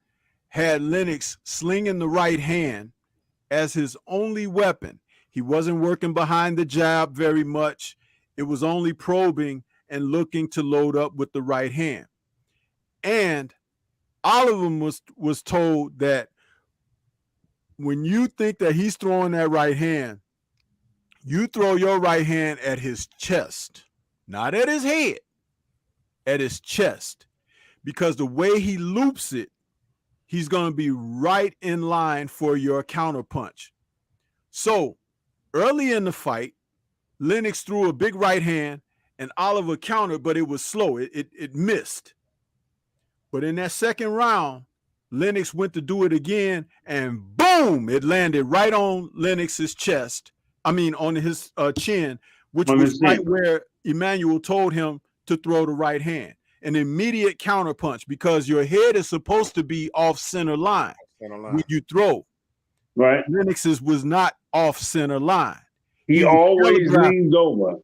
had Lennox slinging the right hand as his only weapon. He wasn't working behind the jab very much. It was only probing and looking to load up with the right hand. And Oliver was told that when you think that he's throwing that right hand, you throw your right hand at his chest, not at his head, at his chest. Because the way he loops it, he's going to be right in line for your counter punch. So early in the fight, Lennox threw a big right hand and Oliver countered, but it was slow. It missed. But in that second round, Lennox went to do it again, and boom, it landed right on Lennox's chest. I mean, on his chin, which was right where Emmanuel told him to throw the right hand. An immediate counter punch, because your head is supposed to be off center line when you throw. Right. Lennox's was not off center line. He always leans over.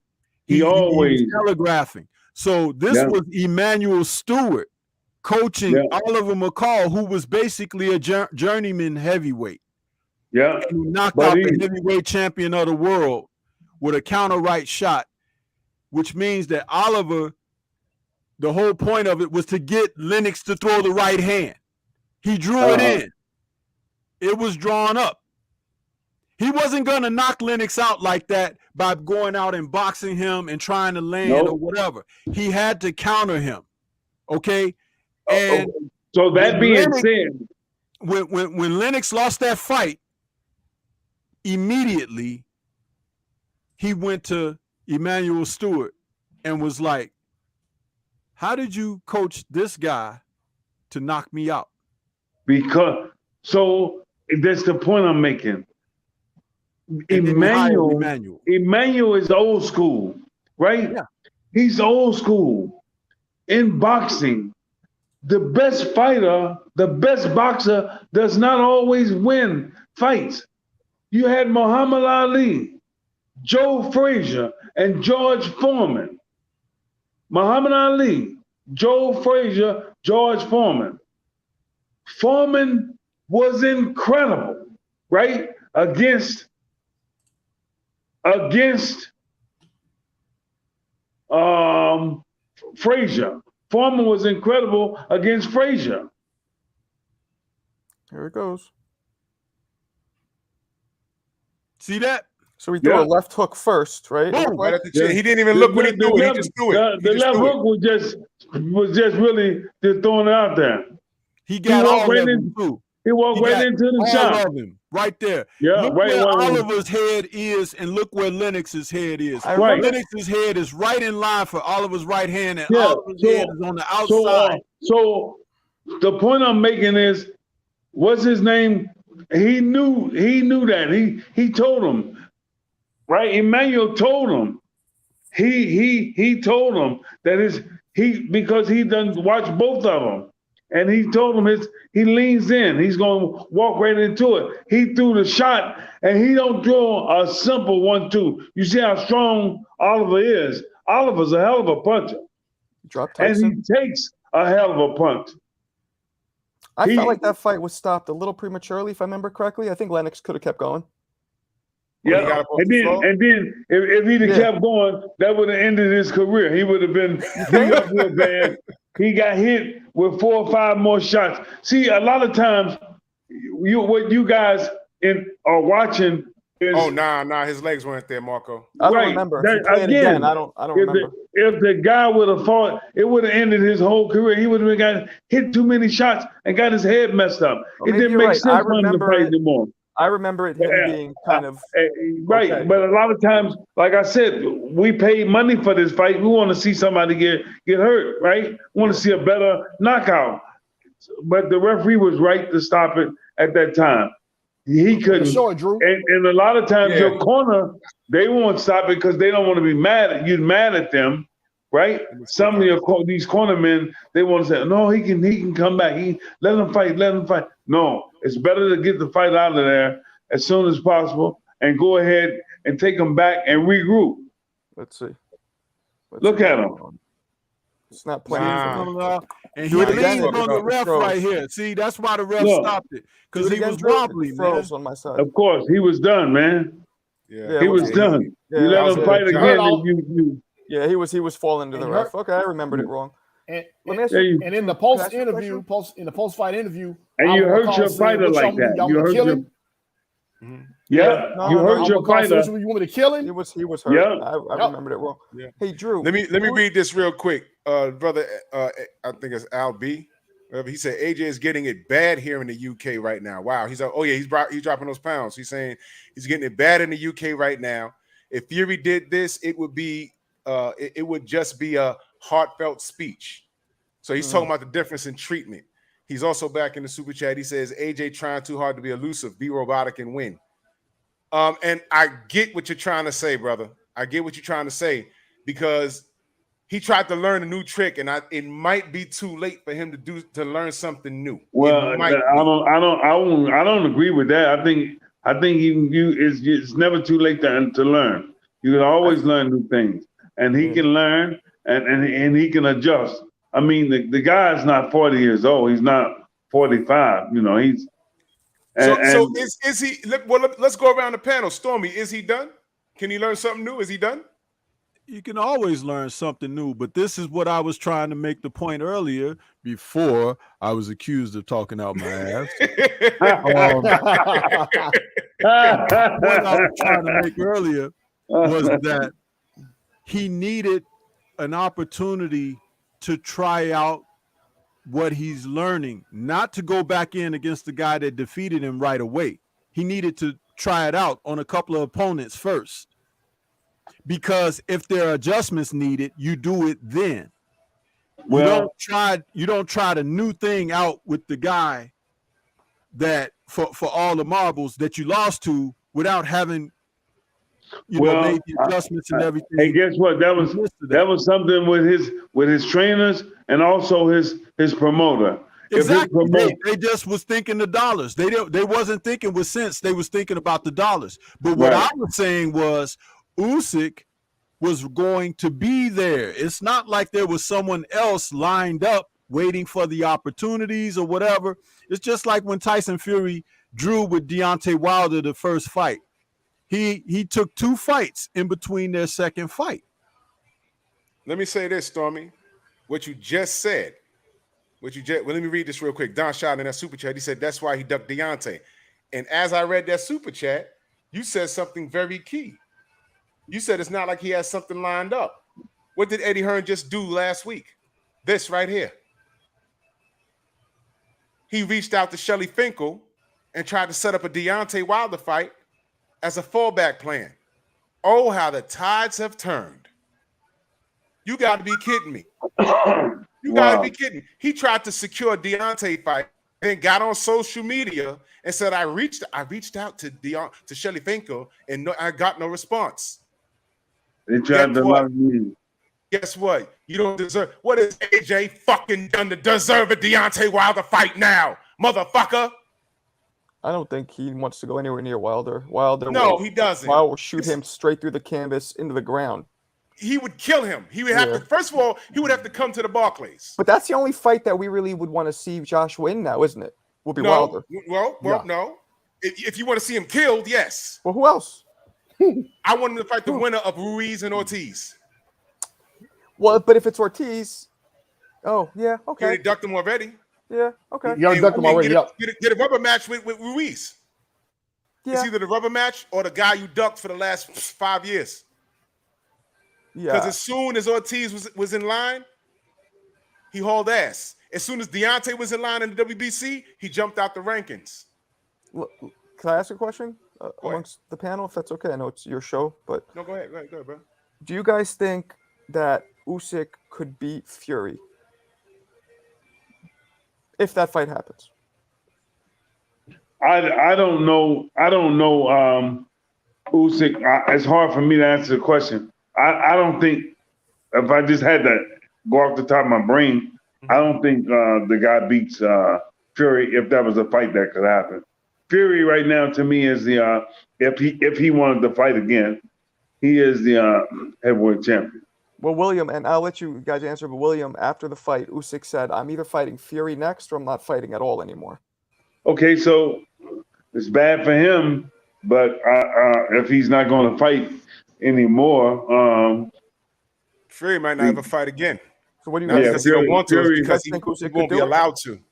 He always was telegraphing. So this was Emmanuel Stewart coaching Oliver McCall, who was basically a journeyman heavyweight. Yeah. And he knocked out the heavyweight champion of the world with a counter right shot, which means that Oliver, the whole point of it was to get Lennox to throw the right hand. He drew it in. It was drawn up. He wasn't going to knock Lennox out like that by going out and boxing him and trying to land or whatever. He had to counter him. Okay? And so that being said, when Lennox lost that fight, immediately he went to Emmanuel Stewart and was like, how did you coach this guy to knock me out? Because, so that's the point I'm making. Emmanuel is old school, right? Yeah. He's old school. In boxing, the best fighter, the best boxer does not always win fights. You had Muhammad Ali, Joe Frazier, and George Foreman. Muhammad Ali, Joe Frazier, George Foreman. Foreman was incredible, right? Against Frazier. Foreman was incredible against Frazier. Here it goes. See that? So he threw a left hook first, right? Right at the chin. He didn't even look when he threw it. He just threw it. The left hook was just really just throwing it out there. He got all of them too. He walked right into the shot. All of them, right there. Yeah, look right where Oliver's head is, and look where Lennox's head is. Right. Lennox's head is right in line for Oliver's right hand, and Oliver's head is on the outside. So the point I'm making is, what's his name? He knew that. He told him, right? Emmanuel told him. He told him that because he done watched both of them. And he told him he leans in. He's going to walk right into it. He threw the shot, and he don't throw a simple 1-2. You see how strong Oliver is. Oliver's a hell of a puncher. And he takes a hell of a punch. I felt like that fight was stopped a little prematurely, if I remember correctly. I think Lennox could have kept going. Yeah, and then if he'd have kept going, that would have ended his career. He would have been beat up real bad. He got hit with 4 or 5 more shots. See, a lot of times, what you guys are watching is his legs weren't there, Marco. I don't remember. Again, I don't remember. If the guy would have fought, it would have ended his whole career. He would have got hit too many shots and got his head messed up. It didn't make sense for him to fight anymore. I remember it being kind of right, okay. But a lot of times, like I said, we paid money for this fight. We want to see somebody get hurt, right? We want to see a better knockout. But the referee was right to stop it at that time. he couldn't. Sure, Drew. And a lot of times your corner, they won't stop it because they don't want to be mad at them, right? Some of these cornermen, they want to say, no, he can come back. Let him fight. No, it's better to get the fight out of there as soon as possible and go ahead and take him back and regroup. Let's see. Look at him. It's not playing. And he leaned on the ref right here. See, that's why the ref stopped it, because he was wobbly, man. On my side. Of course, he was done, man. Yeah, he was done. Yeah, you let him fight again. Yeah, he was falling to the ref. Okay, I remembered it wrong. And in the post interview, in the post fight interview, and you hurt your fighter like that. You hurt him. Yeah, you hurt your fighter. You want me to kill him? He was hurt. Yeah. I remembered it wrong. Yeah. Hey, Drew. Let me read this real quick, brother. I think it's Al B. He said AJ is getting it bad here in the UK right now. Wow. He's he's dropping those pounds. He's saying he's getting it bad in the UK right now. If Fury did this, it would be it would just be a heartfelt speech. So he's talking about the difference in treatment. He's also back in the super chat. He says AJ trying too hard to be elusive, be robotic, and win. And I get what you're trying to say, brother. I get what you're trying to say, because he tried to learn a new trick, and it might be too late for him to learn something new. Well, I don't agree with that. I think it's never too late to learn. You can always learn new things, and he can learn and he can adjust. I mean, the guy's not 40 years old. He's not 45. You know, he's. So is he? Well, let's go around the panel. Stormy, is he done? Can he learn something new? Is he done? You can always learn something new, but this is what I was trying to make the point earlier before I was accused of talking out my ass. What I was trying to make earlier was that he needed an opportunity to try out what he's learning, not to go back in against the guy that defeated him right away. He needed to try it out on a couple of opponents first, because if there are adjustments needed, you do it then. Well, you don't try the new thing out with the guy that for all the marbles that you lost to without having made the adjustments and everything. Hey, guess what? That was something with his trainers and also his promoter. Exactly. They just was thinking the dollars. They wasn't thinking with sense. They was thinking about the dollars. But what I was saying was Usyk was going to be there. It's not like there was someone else lined up waiting for the opportunities or whatever. It's just like when Tyson Fury drew with Deontay Wilder the first fight. He took 2 fights in between their second fight. Let me say this, Stormy. What you just said. Well, let me read this real quick. Don shot in that super chat. He said that's why he ducked Deontay. And as I read that super chat, you said something very key. You said it's not like he has something lined up. What did Eddie Hearn just do last week? This right here. He reached out to Shelly Finkel and tried to set up a Deontay Wilder fight as a fallback plan. Oh, how the tides have turned. You got to be kidding me. You got to be kidding. He tried to secure a Deontay fight, then got on social media and said, I reached out to Shelly Finkel and I got no response. They tried to love me. Guess what? You don't deserve. What has AJ fucking done to deserve a Deontay Wilder fight now, motherfucker? I don't think he wants to go anywhere near Wilder. He doesn't. Wilder will shoot him straight through the canvas into the ground. He would kill him. He would have to. First of all, he would have to come to the Barclays. But that's the only fight that we really would want to see Josh win now, isn't it? Will be Wilder. No. If you want to see him killed, yes. Well, who else? I want him to fight the winner of Ruiz and Ortiz. Well, but if it's Ortiz, okay. You already ducked him already. Yeah, okay. You already ducked him already. Get a rubber match with Ruiz. Yeah. It's either the rubber match or the guy you ducked for the last 5 years. Yeah. Because as soon as Ortiz was in line, he hauled ass. As soon as Deontay was in line in the WBC, he jumped out the rankings. Can I ask a question amongst the panel, if that's okay? I know it's your show, but no, go ahead, bro. Do you guys think that Usyk could beat Fury if that fight happens? I don't know. Usyk. It's hard for me to answer the question. I don't think if I just had to go off the top of my brain, I don't think the guy beats Fury if that was a fight that could happen. Fury right now to me is the if he wanted to fight again, he is the heavyweight champion. Well, William, and I'll let you guys answer, but William, after the fight, Usyk said, I'm either fighting Fury next or I'm not fighting at all anymore. Okay, so it's bad for him, but if he's not going to fight anymore, Fury might not have a fight again. So what do you not guys because he don't want to, Fury, because think he won't be allowed to. Do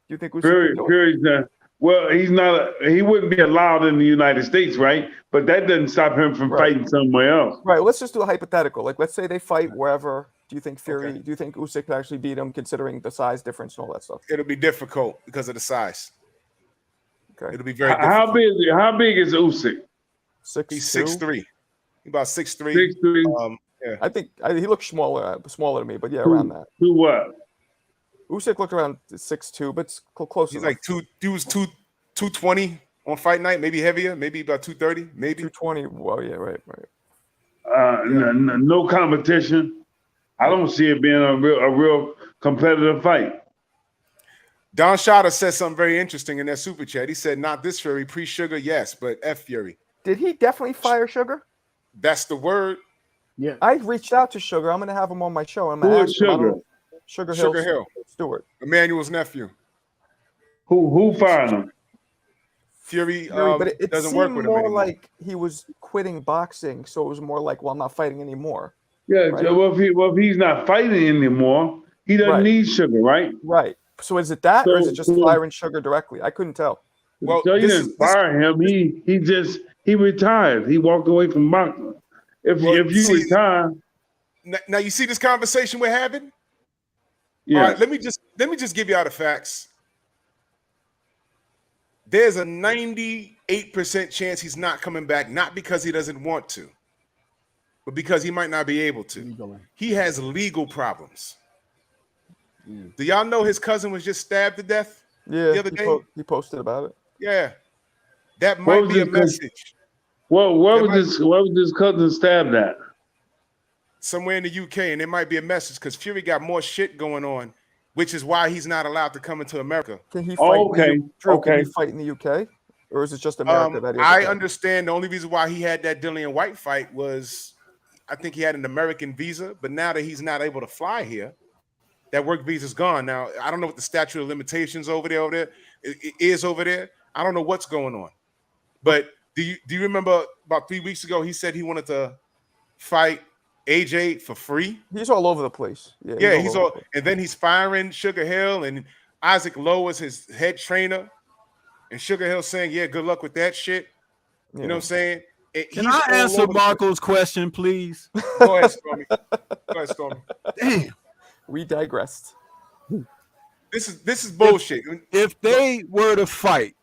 you think Usyk Fury's not? Well, he's not. He wouldn't be allowed in the United States, right? But that doesn't stop him from fighting somewhere else. Right. Let's just do a hypothetical. Like, let's say they fight wherever. Do you think Fury? Okay. Do you think Usyk could actually beat him, considering the size difference and all that stuff? It'll be difficult because of the size. Okay. It'll be very difficult. How big is Usyk? He's 6'3". He's about 6'3". 6'3". Yeah. I think he looks smaller to me, but yeah, around that. Who what? Usyk looked around 6'2", but it's close. He's like he was 220 on fight night, maybe heavier, maybe about 230, maybe 220. Well, yeah, right. No competition. I don't see it being a real competitive fight. Don Shada said something very interesting in that super chat. He said, "Not this Fury, pre-Sugar, yes, but F Fury." Did he definitely fire Sugar? That's the word. Yeah, I reached out to Sugar. I'm going to have him on my show. I'm Who going to is ask him. Sugar? Sugar Hill Stewart, Emmanuel's nephew. Who fired him? Fury, but it doesn't seemed work with him more anymore. like he was quitting boxing, so it was more like, well, I'm not fighting anymore. Yeah, right? well, if he's not fighting anymore, he doesn't need Sugar, right? Right. So is it that, or is it just firing Sugar directly? I couldn't tell. Well, so you didn't fire him. He retired. He walked away from boxing. If you retire, now you see this conversation we're having. Yeah. All right, let me just give you all the facts. There's a 98% chance he's not coming back, not because he doesn't want to, but because he might not be able to. He has legal problems. Do y'all know his cousin was just stabbed to death the other day? He posted about it. Yeah. That might be a message. Well, where was this cousin stabbed at? Somewhere in the UK, and it might be a message because Fury got more shit going on, which is why he's not allowed to come into America. Can he fight? Can he fight in the UK, or is it just America? I understand the only reason why he had that Dillian White fight was, I think he had an American visa, but now that he's not able to fly here, that work visa's gone. Now I don't know what the statute of limitations over there is over there. I don't know what's going on, but do you remember about 3 weeks ago he said he wanted to fight AJ for free? He's all over the place. Yeah, he's all and then he's firing Sugar Hill, and Isaac Lowe is his head trainer, and Sugar Hill saying, "Yeah, good luck with that shit." You know what I'm saying? Can I answer Marco's question, please? Go ahead, Stormy. Damn, we digressed. This is bullshit. If they were to fight,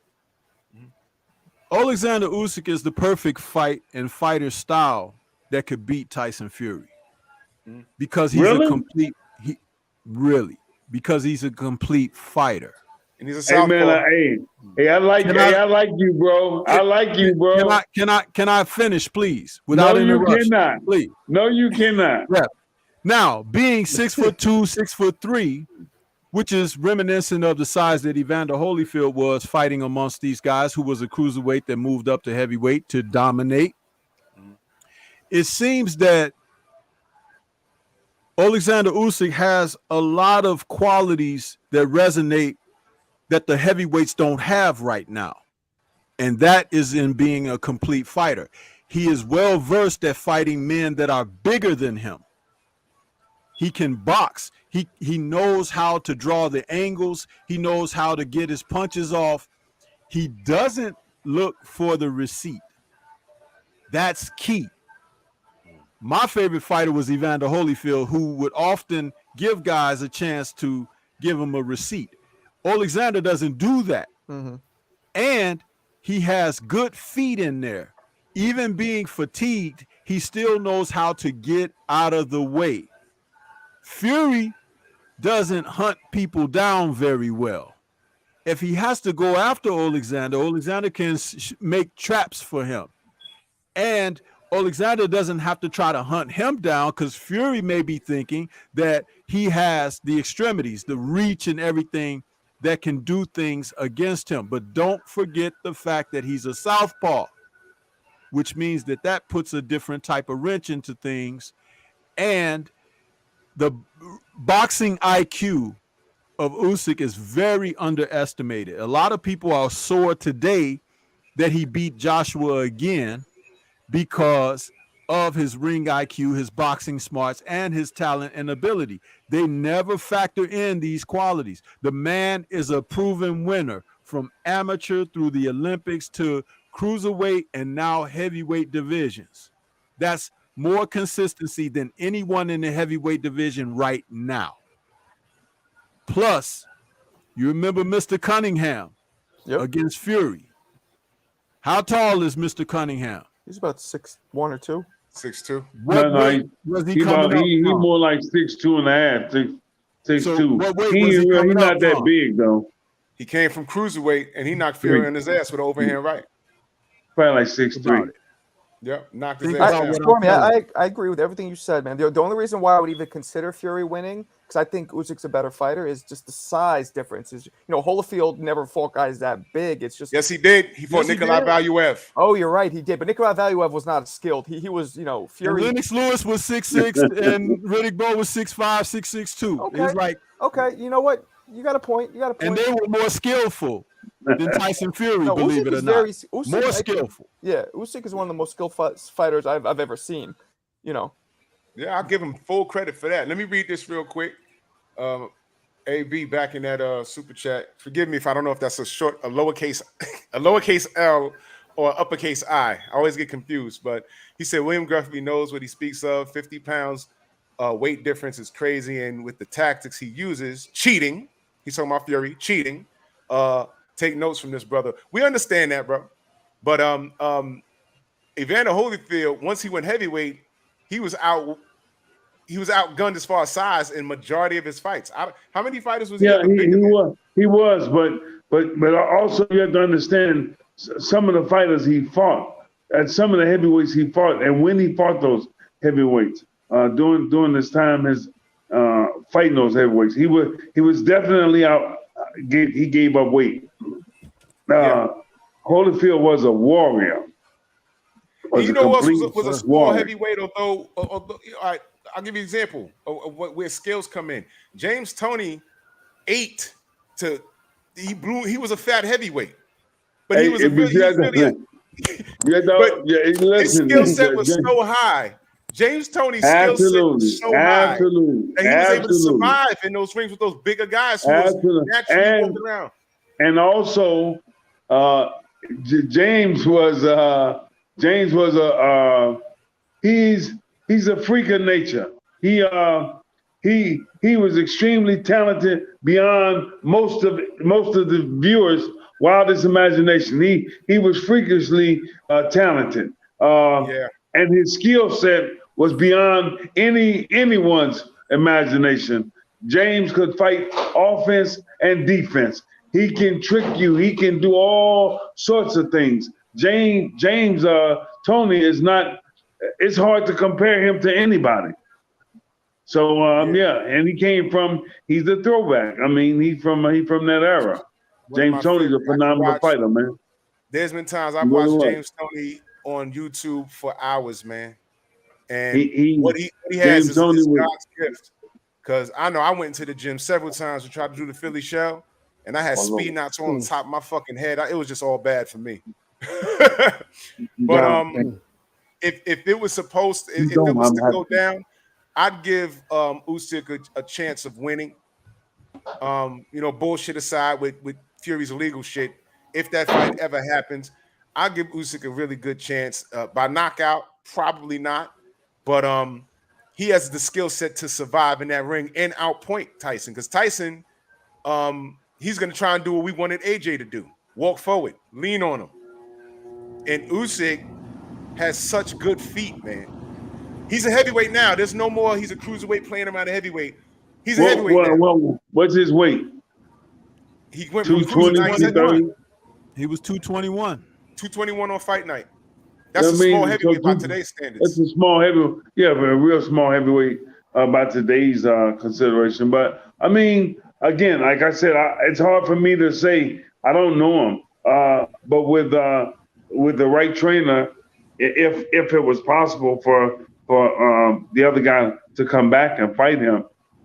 Alexander Usyk is the perfect fight and fighter style that could beat Tyson Fury, because he's a complete. Because he's a complete fighter. And he's a southpaw. I like you, bro. I like you, bro. Can I finish, please? Without interruption. You cannot. Please. No, you cannot. Yeah. Now, being 6'2", 6'3", which is reminiscent of the size that Evander Holyfield was fighting amongst these guys, who was a cruiserweight that moved up to heavyweight to dominate. It seems that Alexander Usyk has a lot of qualities that resonate that the heavyweights don't have right now. And that is in being a complete fighter. He is well versed at fighting men that are bigger than him. He can box. He knows how to draw the angles. He knows how to get his punches off. He doesn't look for the receipt. That's key. My favorite fighter was Evander Holyfield, who would often give guys a chance to give him a receipt. Alexander doesn't do that. And he has good feet in there. Even being fatigued, he still knows how to get out of the way. Fury doesn't hunt people down very well. if he has to go after Alexander can make traps for him. And Alexander doesn't have to try to hunt him down because Fury may be thinking that he has the extremities, the reach and everything that can do things against him. But don't forget the fact that he's a southpaw, which means that puts a different type of wrench into things. And the boxing IQ of Usyk is very underestimated. A lot of people are sore today that he beat Joshua again because of his ring IQ, his boxing smarts, and his talent and ability. They never factor in these qualities. The man is a proven winner from amateur through the Olympics to cruiserweight and now heavyweight divisions. That's more consistency than anyone in the heavyweight division right now. Plus, you remember Mr. Cunningham against Fury. How tall is Mr. Cunningham? He's about 6'1" or 2". 6'2". He's more like 6'2" and a half, 6'2". He's not that big though. He came from cruiserweight and he knocked Fury on his ass with an overhand right. Probably like 6'3". Yep, knocked his ass out. Stormy, I agree with everything you said, man. The only reason why I would even consider Fury winning, because I think Usyk's a better fighter, is just the size difference. Holyfield never fought guys that big. It's just yes, he did. He fought Nikolai Valuev. Oh, you're right, he did. But Nikolai Valuev was not skilled. He was, Fury. And Lennox Lewis was 6'6", and Riddick Bowe was 6'5", 6'6" too. Okay. It was like, okay, you know what? You got a point. And they were more skillful than Tyson Fury, believe it or not. More skillful. Yeah, Usyk is one of the most skillful fighters I've ever seen. Yeah, I'll give him full credit for that. Let me read this real quick. AB back in that super chat. Forgive me if I don't know if that's a lowercase L or uppercase I. I always get confused, but he said William Guthrie knows what he speaks of. 50 pounds weight difference is crazy, and with the tactics he uses, cheating. He's talking about Fury cheating. Take notes from this brother. We understand that, bro. But Evander Holyfield, once he went heavyweight, he was outgunned as far as size in majority of his fights. How many fighters was he? Yeah, he was, but also you have to understand some of the fighters he fought, and some of the heavyweights he fought, and when he fought those heavyweights during this time, his fighting those heavyweights, he was definitely out. He gave up weight. Holyfield was a warrior. Was a small heavyweight, although all right, I'll give you an example of where skills come in. James Toney he was a fat heavyweight, but he was his skill set was so high. James Toney's skill set was so high that he was able to survive in those rings with those bigger guys who was naturally walking around. And also, James was he's a freak of nature. He was extremely talented beyond most of the viewers' wildest imagination. He was freakishly talented. And his skill set was beyond anyone's imagination. James could fight offense and defense. He can trick you. He can do all sorts of things. James Toney is not. It's hard to compare him to anybody. So and he's a throwback. I mean, he's from that era. James Toney's a phenomenal fighter, man. There's been times I've watched James Toney on YouTube for hours, man. And what he has is God's gift. Because I know I went into the gym several times to try to do the Philly shell, and I had speed knots on the top of my fucking head. It was just all bad for me. But if it was supposed to, if it was to go down, I'd give Usyk a chance of winning. Bullshit aside with Fury's illegal shit. If that fight ever happens, I'll give Usyk a really good chance. By knockout, probably not. But he has the skill set to survive in that ring and outpoint Tyson. Because Tyson, he's going to try and do what we wanted AJ to do. Walk forward, lean on him. And Usyk has such good feet, man. He's a heavyweight now. There's no more. He's a cruiserweight playing around a heavyweight. He's a heavyweight now. What's his weight? He went from 220. He was 221. 221 on fight night. That's a small heavyweight by today's standards. That's a small heavyweight. Yeah, but a real small heavyweight by today's consideration. But I mean, again, like I said, it's hard for me to say. I don't know him. But with the right trainer, if it was possible for the other guy to come back and fight him,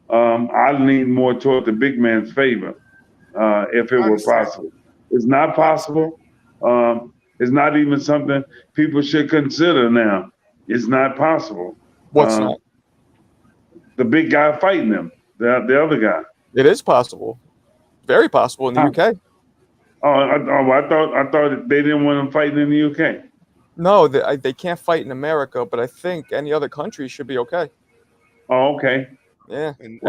I lean more toward the big man's favor. If it were possible, it's not possible. It's not even something people should consider now. It's not possible. What's not? The big guy fighting him, the other guy. It is possible, very possible in the UK. I thought they didn't want him fighting in the UK. No, they can't fight in America, but I think any other country should be okay. Oh, okay. Yeah, and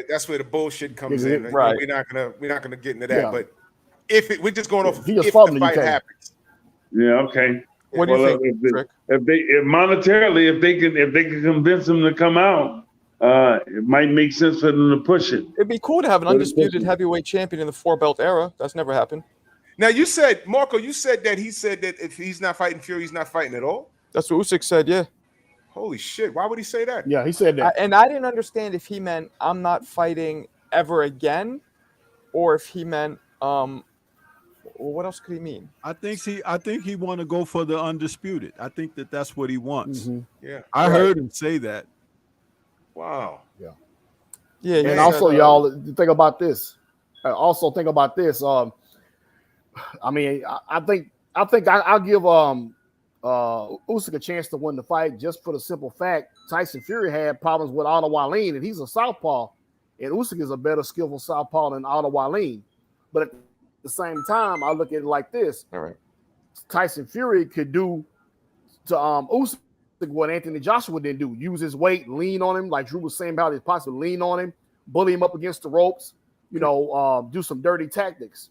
that's where the bullshit comes in. Right. We're not gonna get into that, but we're just going off if the fight happens. Yeah. Okay. What do you think, if monetarily, if they can convince them to come out, it might make sense for them to push it. It'd be cool to have an undisputed heavyweight champion in the 4-belt era. That's never happened. Now you said, Marco, he said that if he's not fighting Fury, he's not fighting at all. That's what Usyk said. Yeah. Holy shit! Why would he say that? Yeah, he said that. And I didn't understand if he meant I'm not fighting ever again, or if he meant what else could he mean? I think he want to go for the undisputed. I think that's what he wants. Mm-hmm. Yeah, I heard him say that. Wow. Yeah. Yeah. And also, y'all think about this. I mean, I think I'll give Usyk a chance to win the fight just for the simple fact Tyson Fury had problems with Otto Wallin, and he's a southpaw, and Usyk is a better skillful southpaw than Otto Wallin. But at the same time, I look at it like this: all right, Tyson Fury could do to Usyk what Anthony Joshua didn't do: use his weight, lean on him, like Drew was saying about his possibly lean on him, bully him up against the ropes, do some dirty tactics.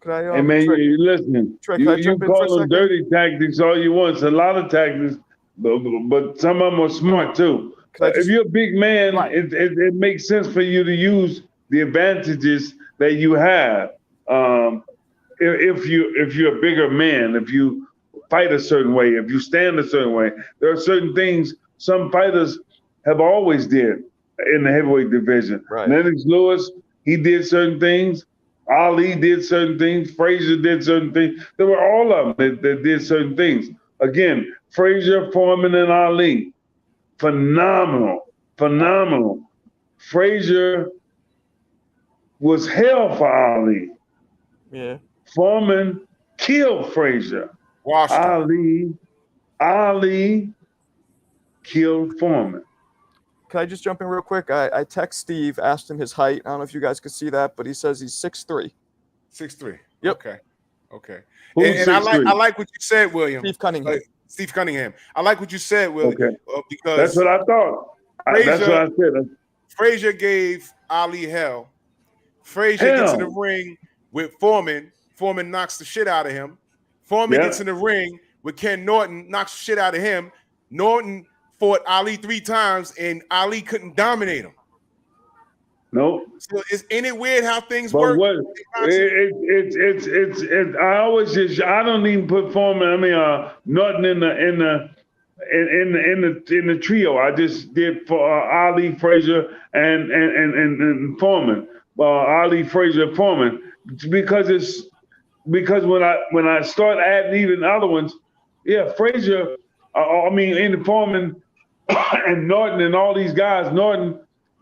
Hey man, you listening? You call them dirty tactics all you want. It's a lot of tactics, but some of them are smart too. If you're a big man, it makes sense for you to use the advantages that you have. If you're a bigger man, if you fight a certain way, if you stand a certain way, there are certain things some fighters have always did in the heavyweight division. Right. Lennox Lewis, he did certain things. Ali did certain things. Frazier did certain things. There were all of them that did certain things. Again, Frazier, Foreman, and Ali, phenomenal. Frazier was hell for Ali. Yeah. Foreman killed Frazier. Ali killed Foreman. Can I just jump in real quick? I text Steve, asked him his height. I don't know if you guys could see that, but he says he's 6'3". 6'3". Yep. Okay. Who's And I like what you said, William. Steve Cunningham. I like what you said, William. Okay. Because that's what I thought. That's what I said. Frazier gave Ali hell. Frazier gets in the ring with Foreman. Foreman knocks the shit out of him. Foreman gets in the ring with Ken Norton, knocks the shit out of him. Norton fought Ali 3 times, and Ali couldn't dominate him. Nope. So ain't it weird how things but work? What, I always I don't even put Foreman. I mean, Norton in the trio. I just did for Ali, Frazier, and Foreman. Ali, Frazier, Foreman, because when I start adding even other ones, Frazier. In Foreman and Norton and all these guys,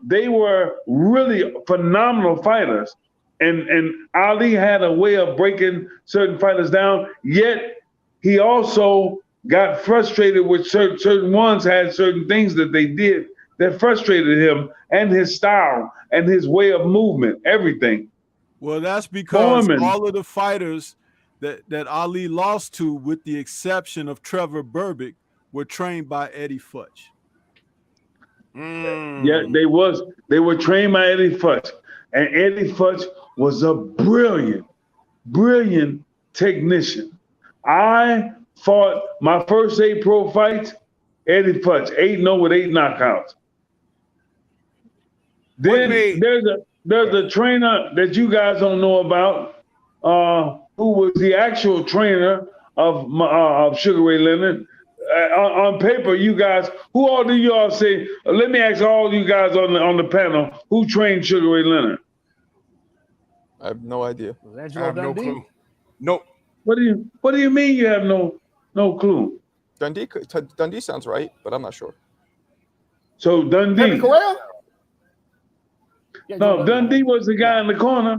they were really phenomenal fighters. And Ali had a way of breaking certain fighters down, yet he also got frustrated with certain ones had certain things that they did that frustrated him, and his style and his way of movement, everything. Well, that's because all of the fighters that Ali lost to, with the exception of Trevor Berbick, were trained by Eddie Futch. Yeah, they were trained by Eddie Futch. And Eddie Futch was a brilliant technician. I fought my first 8 pro fights, Eddie Futch, 8-0 with 8 knockouts. Then there's a trainer that you guys don't know about, who was the actual trainer of Sugar Ray Leonard. On paper, you guys, who all do you all say? Let me ask all you guys on the panel, who trained Sugar Ray Leonard? I have no idea. I have no clue. Nope. What do you mean you have no clue? Dundee sounds right, but I'm not sure. So Dundee. Correa? No, Dundee was the guy in the corner.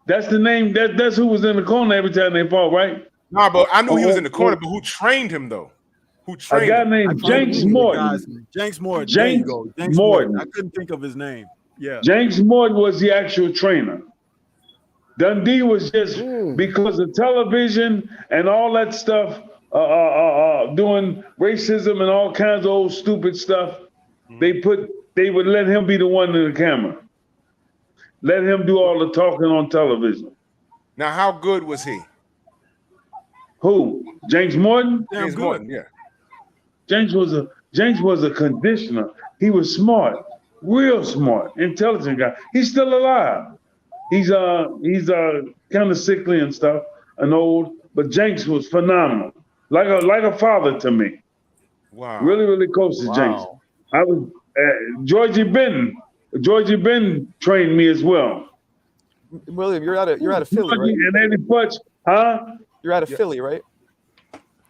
That's the name. That's who was in the corner every time they fought, right? Nah, but I knew he was in the corner. But who trained him though? Who trained a guy him? named Jenks Morton. Jenks Morton. Jenks Jenks Morton. I couldn't think of his name. Yeah. Jenks Morton was the actual trainer. Dundee was just because of television and all that stuff, doing racism and all kinds of old stupid stuff. They would let him be the one in the camera. Let him do all the talking on television. Now, how good was he? Who? Jenks Morton? James Morton, yeah. Jenks was a conditioner. He was smart, real smart, intelligent guy. He's still alive. He's kind of sickly and stuff and old, but Jenks was phenomenal, like a father to me. Wow. Really, really close to Jenks. I was Georgie Benton. Georgie Benton trained me as well. William, you're out of Philly, right? And Eddie Butch, huh? You're out of Philly, right?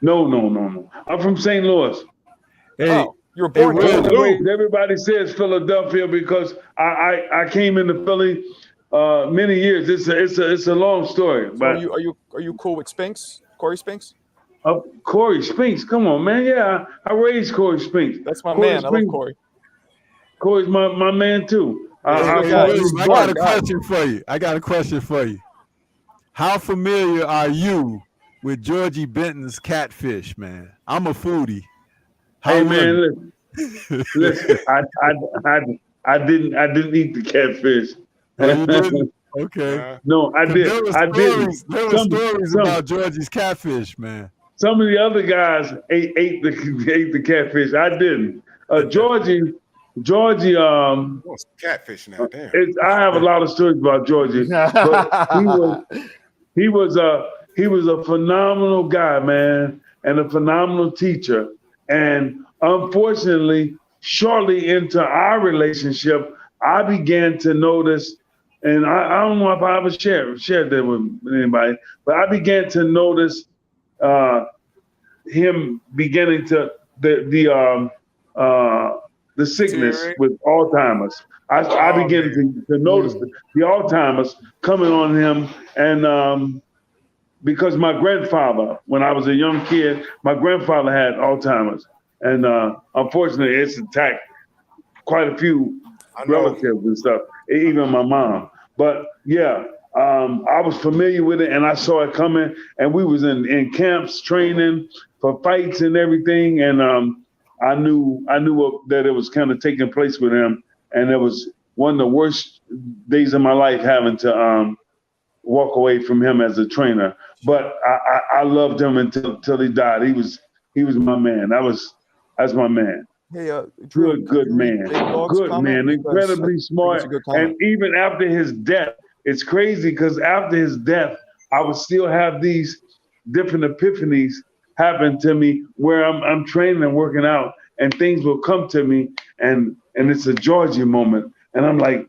No. I'm from St. Louis. Hey, you were born here. Everybody says Philadelphia because I came into Philly many years. It's a long story. So but are you cool with Spinks? Corey Spinks? Corey Spinks, come on, man. Yeah, I raised Corey Spinks. That's my man. I love Corey. Corey's my man too. I got a question for you. How familiar are you with Georgie Benton's catfish, man? I'm a foodie. Hey man, listen. I didn't eat the catfish. You didn't? Okay. No, I did. There were stories about Georgie's catfish, man. Some of the other guys ate the catfish. I didn't. Georgie. Catfish now. Damn. I have a lot of stories about Georgie, but he was a phenomenal guy, man, and a phenomenal teacher. And unfortunately, shortly into our relationship, I began to notice, and I don't know if I ever shared that with anybody, but I began to notice him beginning to the sickness with Alzheimer's. I began to notice the Alzheimer's coming on him, and because my grandfather, when I was a young kid, my grandfather had Alzheimer's, and unfortunately, it's attacked quite a few relatives and stuff, even my mom. But yeah, I was familiar with it, and I saw it coming, and we was in camps training for fights and everything, and I knew that it was kind of taking place with him, and it was one of the worst days of my life having to walk away from him as a trainer. But I loved him until he died. He was my man. That's my man. Hey, Drew, good man, incredibly smart. And even after his death, it's crazy because after his death, I would still have these different epiphanies happen to me where I'm training and working out, and things will come to me, and it's a Georgie moment, and I'm like,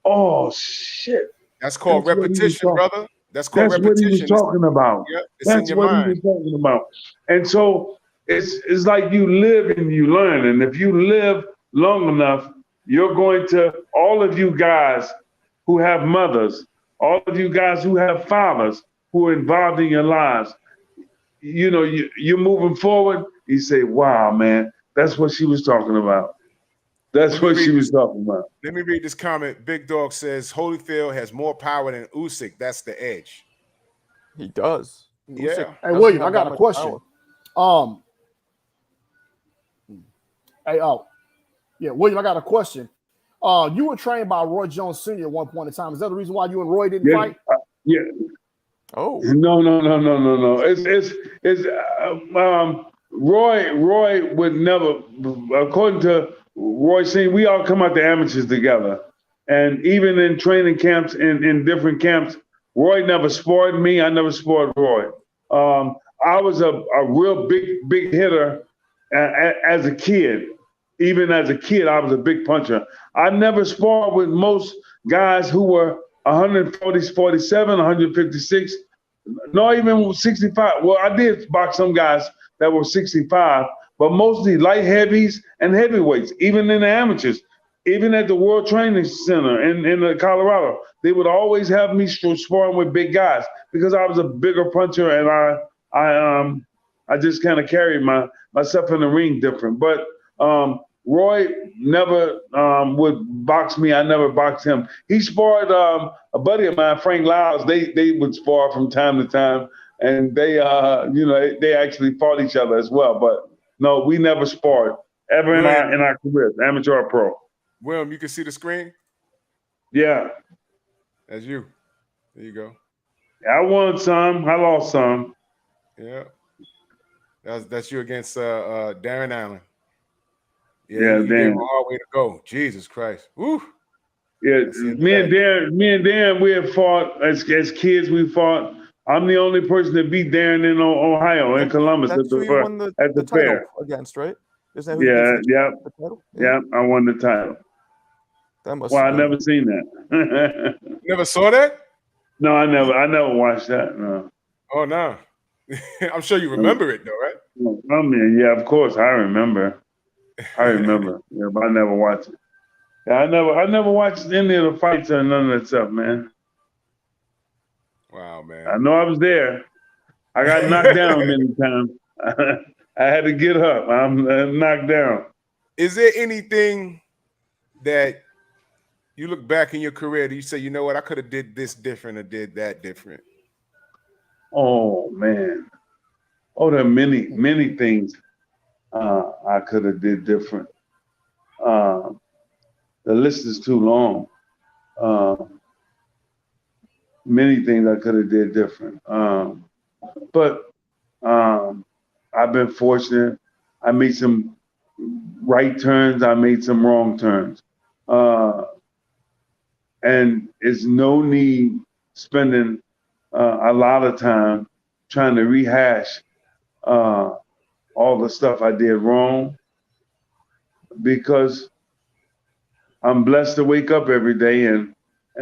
oh shit. That's called repetition, brother. That's called repetition. What he was talking about. Yep, that's what he was talking about. And so it's like you live and you learn, and if you live long enough, you're going to, all of you guys who have mothers, all of you guys who have fathers who are involved in your lives, you know, you're moving forward, you say, wow, man, that's what she was talking about. That's what she was talking about. Let me read this comment. Big Dog says, Holyfield has more power than Usyk. That's the edge. He does. Yeah. Hey, William, I got a question. William, I got a question. You were trained by Roy Jones Sr. at one point in time. Is that the reason why you and Roy didn't fight? Yeah. Oh. No. It's Roy would never, according to Roy Sr., we all come out the amateurs together. And even in training camps, in different camps, Roy never sparred me. I never sparred Roy. I was a real big hitter as a kid. Even as a kid, I was a big puncher. I never sparred with most guys who were 147, 156, not even 65. Well, I did box some guys that were 65, but mostly light heavies and heavyweights, even in the amateurs. Even at the World Training Center in Colorado, they would always have me sparring with big guys because I was a bigger puncher and I just kind of carried myself in the ring different. But Roy never would box me. I never boxed him. He sparred a buddy of mine, Frank Lyles. They would spar from time to time, and they actually fought each other as well. But no, we never sparred ever in our careers, amateur or pro. William, you can see the screen? Yeah. That's you. There you go. I won some. I lost some. Yeah. That's you against Darren Allen. Yeah, you gave him a hard way to go. Jesus Christ. Woo. Yeah, me and Darren, we have fought as kids. We fought. I'm the only person that beat Darren in Ohio, in Columbus, That's who you won the title against, right? Isn't that who the title? Yeah, I won the title. That must. Well, I never seen that. Never saw that? No, I never watched that. No. Oh no. I'm sure you remember it though, right? I mean, yeah, of course I remember. Yeah, but I never watched it. Yeah, I never watched any of the fights or none of that stuff, man. Wow, man. I know I was there. I got knocked down many times. I had to get up. I'm knocked down. Is there anything that you look back in your career that you say, you know what, I could have did this different or did that different? Oh man. Oh, there are many things I could have did different. The list is too long. Many things I could have did different. But I've been fortunate. I made some right turns. I made some wrong turns. And it's no need spending a lot of time trying to rehash all the stuff I did wrong, because I'm blessed to wake up every day and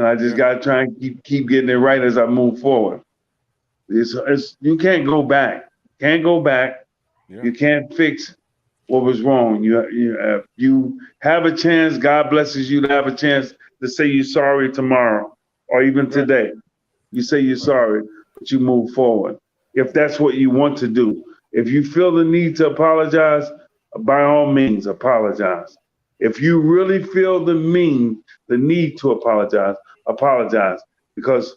I just gotta try and keep getting it right as I move forward. You can't go back. Can't go back. Yeah. You can't fix what was wrong. You have a chance. God blesses you to have a chance to say you're sorry tomorrow or even today. You say you're sorry, but you move forward. If that's what you want to do. If you feel the need to apologize, by all means, apologize. If you really feel the need to apologize, apologize, because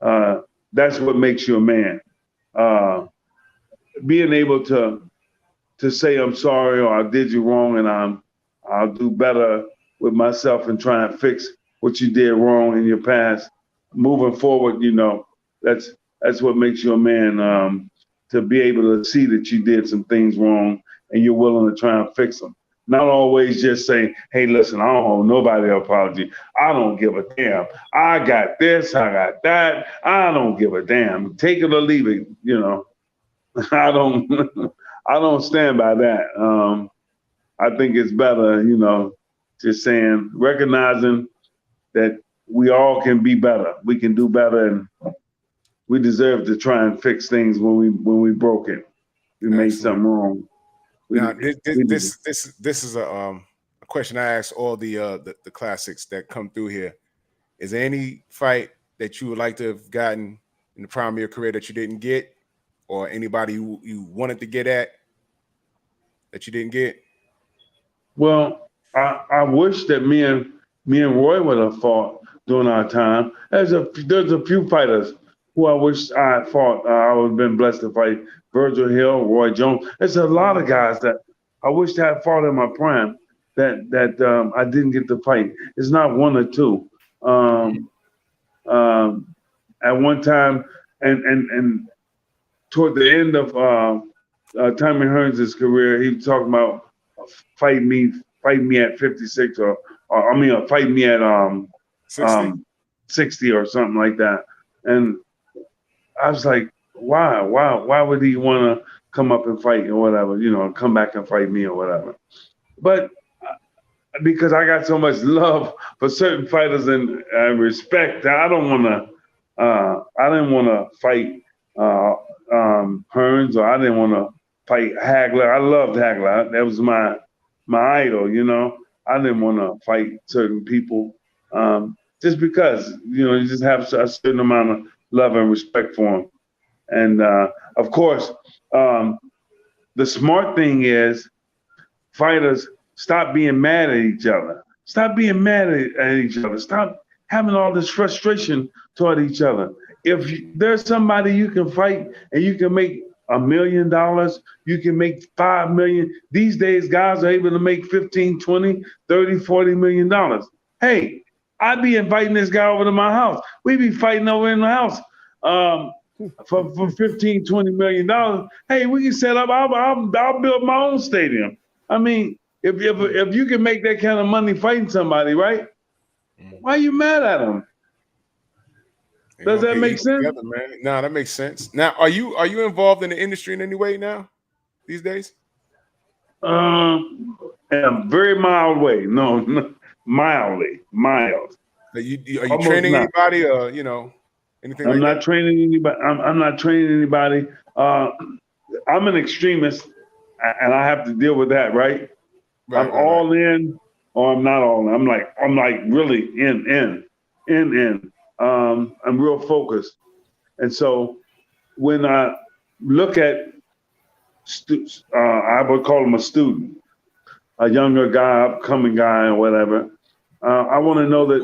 that's what makes you a man. Being able to say I'm sorry or I did you wrong and I'll do better with myself and try and fix what you did wrong in your past. Moving forward, that's what makes you a man. To be able to see that you did some things wrong and you're willing to try and fix them. Not always just say, hey, listen, I don't owe nobody an apology. I don't give a damn. I got this, I got that. I don't give a damn. Take it or leave it, I don't stand by that. I think it's better, just saying, recognizing that we all can be better. We can do better, and we deserve to try and fix things when we broke it. We made something wrong. Now, this is a question I ask all the classics that come through here. Is there any fight that you would like to have gotten in the prime of your career that you didn't get, or anybody you wanted to get at that you didn't get? Well, I wish that me and Roy would have fought during our time. There's a few fighters who I wish I had fought. I would have been blessed to fight Virgil Hill, Roy Jones. There's a lot of guys that I wish I had fought in my prime that I didn't get to fight. It's not one or two. At one time, and toward the end of Tommy Hearns' career, he was talking about fight me at 56, or fight me at 60 or something like that. And I was like, why would he want to come up and fight or whatever, come back and fight me or whatever. But because I got so much love for certain fighters and respect, I didn't want to fight Hearns, or I didn't want to fight Hagler. I loved Hagler. That was my idol, I didn't want to fight certain people just because, you just have a certain amount of love and respect for them. And of course, the smart thing is fighters stop being mad at each other. Stop being mad at each other. Stop having all this frustration toward each other. If there's somebody you can fight and you can make $1 million, you can make 5 million. These days, guys are able to make 15, 20, 30, 40 million dollars. Hey, I'd be inviting this guy over to my house. We'd be fighting over in the house for 15, 20 million dollars. Hey, we can set up. I'll build my own stadium. I mean, if you can make that kind of money fighting somebody, right? Why are you mad at them? Does that make sense? Together, man. No, that makes sense. Now, are you involved in the industry in any way now these days? In a very mild way. No, mild. Are you training anybody, or anything? I'm not training anybody. I'm not training anybody. I'm an extremist, and I have to deal with that, right? I'm all in, or I'm not all in. I'm like really in. I'm real focused, and so when I look at I would call him a student, a younger guy, upcoming guy, or whatever. I want to know that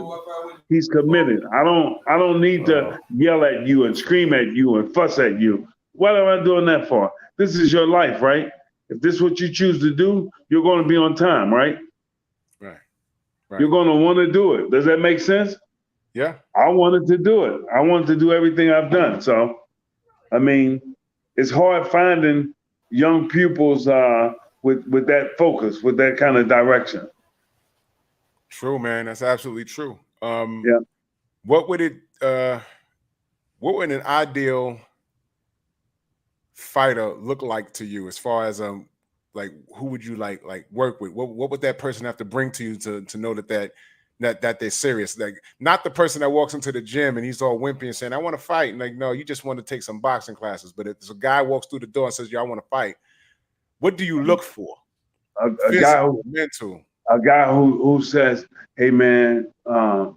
he's committed. I don't need to yell at you and scream at you and fuss at you. What am I doing that for? This is your life, right? If this is what you choose to do, you're going to be on time, right? Right. You're going to want to do it. Does that make sense? Yeah. I wanted to do it. I wanted to do everything I've done. So, I mean, it's hard finding young pupils with that focus, with that kind of direction. True, man. That's absolutely true. Yeah. What would an ideal fighter look like to you, as far as like who would you like work with? What would that person have to bring to you to know that they're serious? Like, not the person that walks into the gym and he's all wimpy and saying, I want to fight. And like, no, you just want to take some boxing classes. But if a guy walks through the door and says, yeah, I want to fight, what do you look for? A guy who says, hey man, I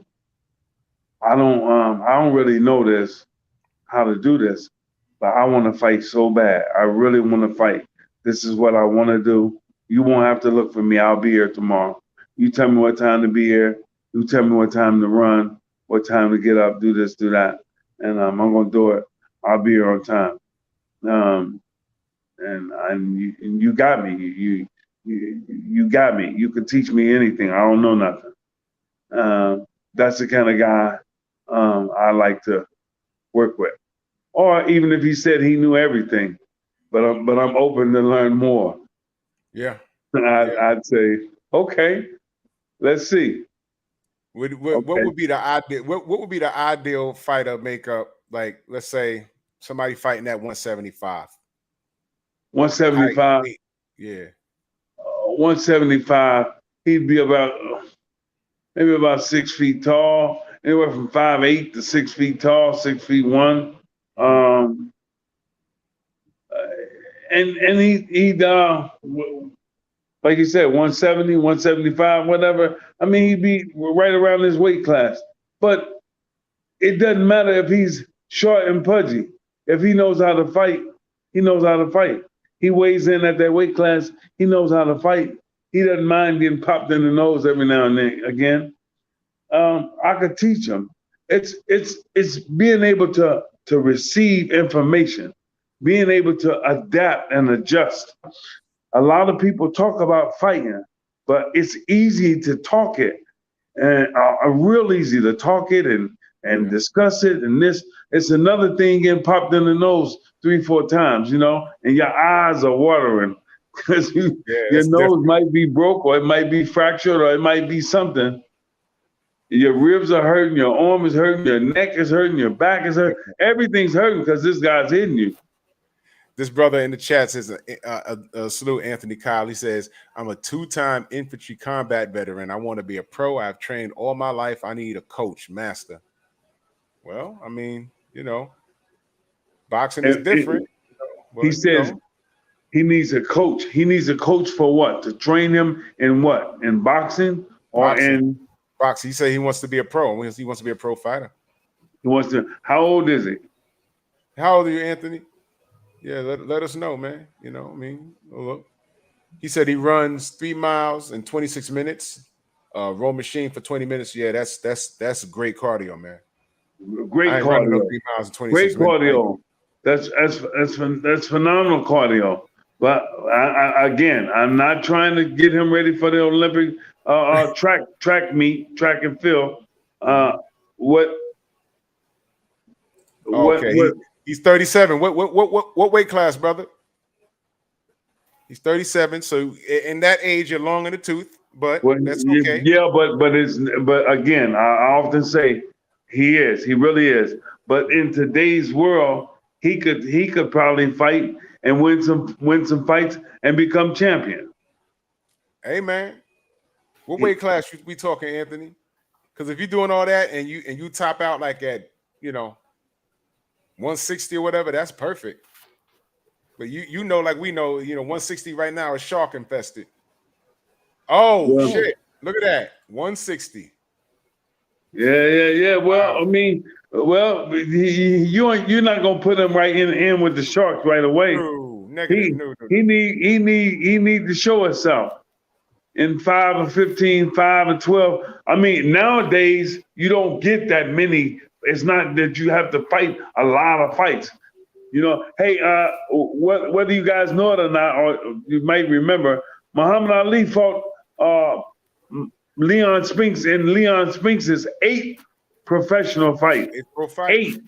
don't really know how to do this, but I want to fight so bad. I really want to fight. This is what I want to do. You won't have to look for me. I'll be here tomorrow. You tell me what time to be here. You tell me what time to run, what time to get up, do this, do that. And I'm going to do it. I'll be here on time. And you got me. You got me. You can teach me anything. I don't know nothing. That's the kind of guy I like to work with. Or even if he said he knew everything, but I'm open to learn more. Yeah. I'd say, okay, let's see. What would be the ideal? What would be the ideal fighter makeup? Like, let's say somebody fighting at 175. 175. Yeah. 175. He'd be maybe about 6 feet tall, anywhere from 5'8" to 6 feet tall, 6'1". And he'd like you said, 170, 175, whatever. I mean, he'd be right around his weight class. But it doesn't matter if he's short and pudgy. If he knows how to fight, he knows how to fight. He weighs in at that weight class. He knows how to fight. He doesn't mind getting popped in the nose every now and then again. I could teach him. It's being able to receive information, being able to adapt and adjust. A lot of people talk about fighting, but it's easy to talk it, and real easy to talk it and discuss it. And it's another thing getting popped in the nose 3-4 times, and your eyes are watering because your nose might be broke, or it might be fractured, or it might be something. Your ribs are hurting, your arm is hurting, your neck is hurting, your back is hurting. Everything's hurting because this guy's hitting you. This brother in the chat says, salute Anthony Kyle. He says, I'm a 2-time infantry combat veteran. I want to be a pro. I've trained all my life. I need a coach, master. Well, I mean, boxing is different. He says he needs a coach. He needs a coach for what? To train him in what? In boxing or in boxing? He said he wants to be a pro. He wants to be a pro fighter. He wants to. How old is he? How old are you, Anthony? Yeah, let us know, man. Look. He said he runs 3 miles in 26 minutes. Row machine for 20 minutes. Yeah, that's great cardio, man. Great cardio. 3 miles in 26 Great cardio. minutes. That's phenomenal cardio. But I'm not trying to get him ready for the Olympic track meet, track and field. He's 37. What weight class, brother? He's 37. So in that age, you're long in the tooth, but that's okay. Yeah, but again, I often say he really is. But in today's world, he could probably fight and win some fights and become champion. Hey man, what weight class we talking, Anthony? Because if you're doing all that and you top out like at 160 or whatever, that's perfect. But like we know, 160 right now is shark infested. Oh shit! Look at that, 160. Yeah. Well, I mean, you're not gonna put him right in with the sharks right away. No, negative. No. He need to show himself in 5 or 15, 5 and 12. I mean, nowadays you don't get that many. It's not that you have to fight a lot of fights. Hey, whether you guys know it or not, or you might remember, Muhammad Ali fought Leon Spinks in Leon Spinks' 8 professional fights. 8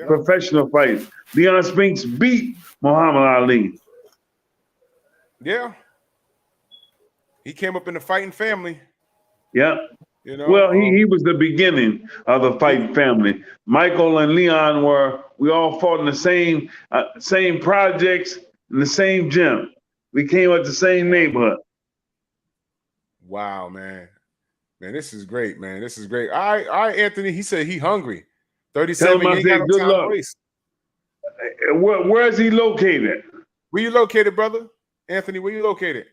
professional fights. Leon Spinks beat Muhammad Ali. Yeah. He came up in the fighting family. Yeah. Well, he was the beginning of the fighting family. Michael and Leon we all fought in the same projects in the same gym. We came up the same neighborhood. Wow, man. Man, this is great, man. This is great. All right, Anthony. He said he hungry. 37. Tell him I said good luck. Where is he located? Where you located, brother? Anthony, where you located?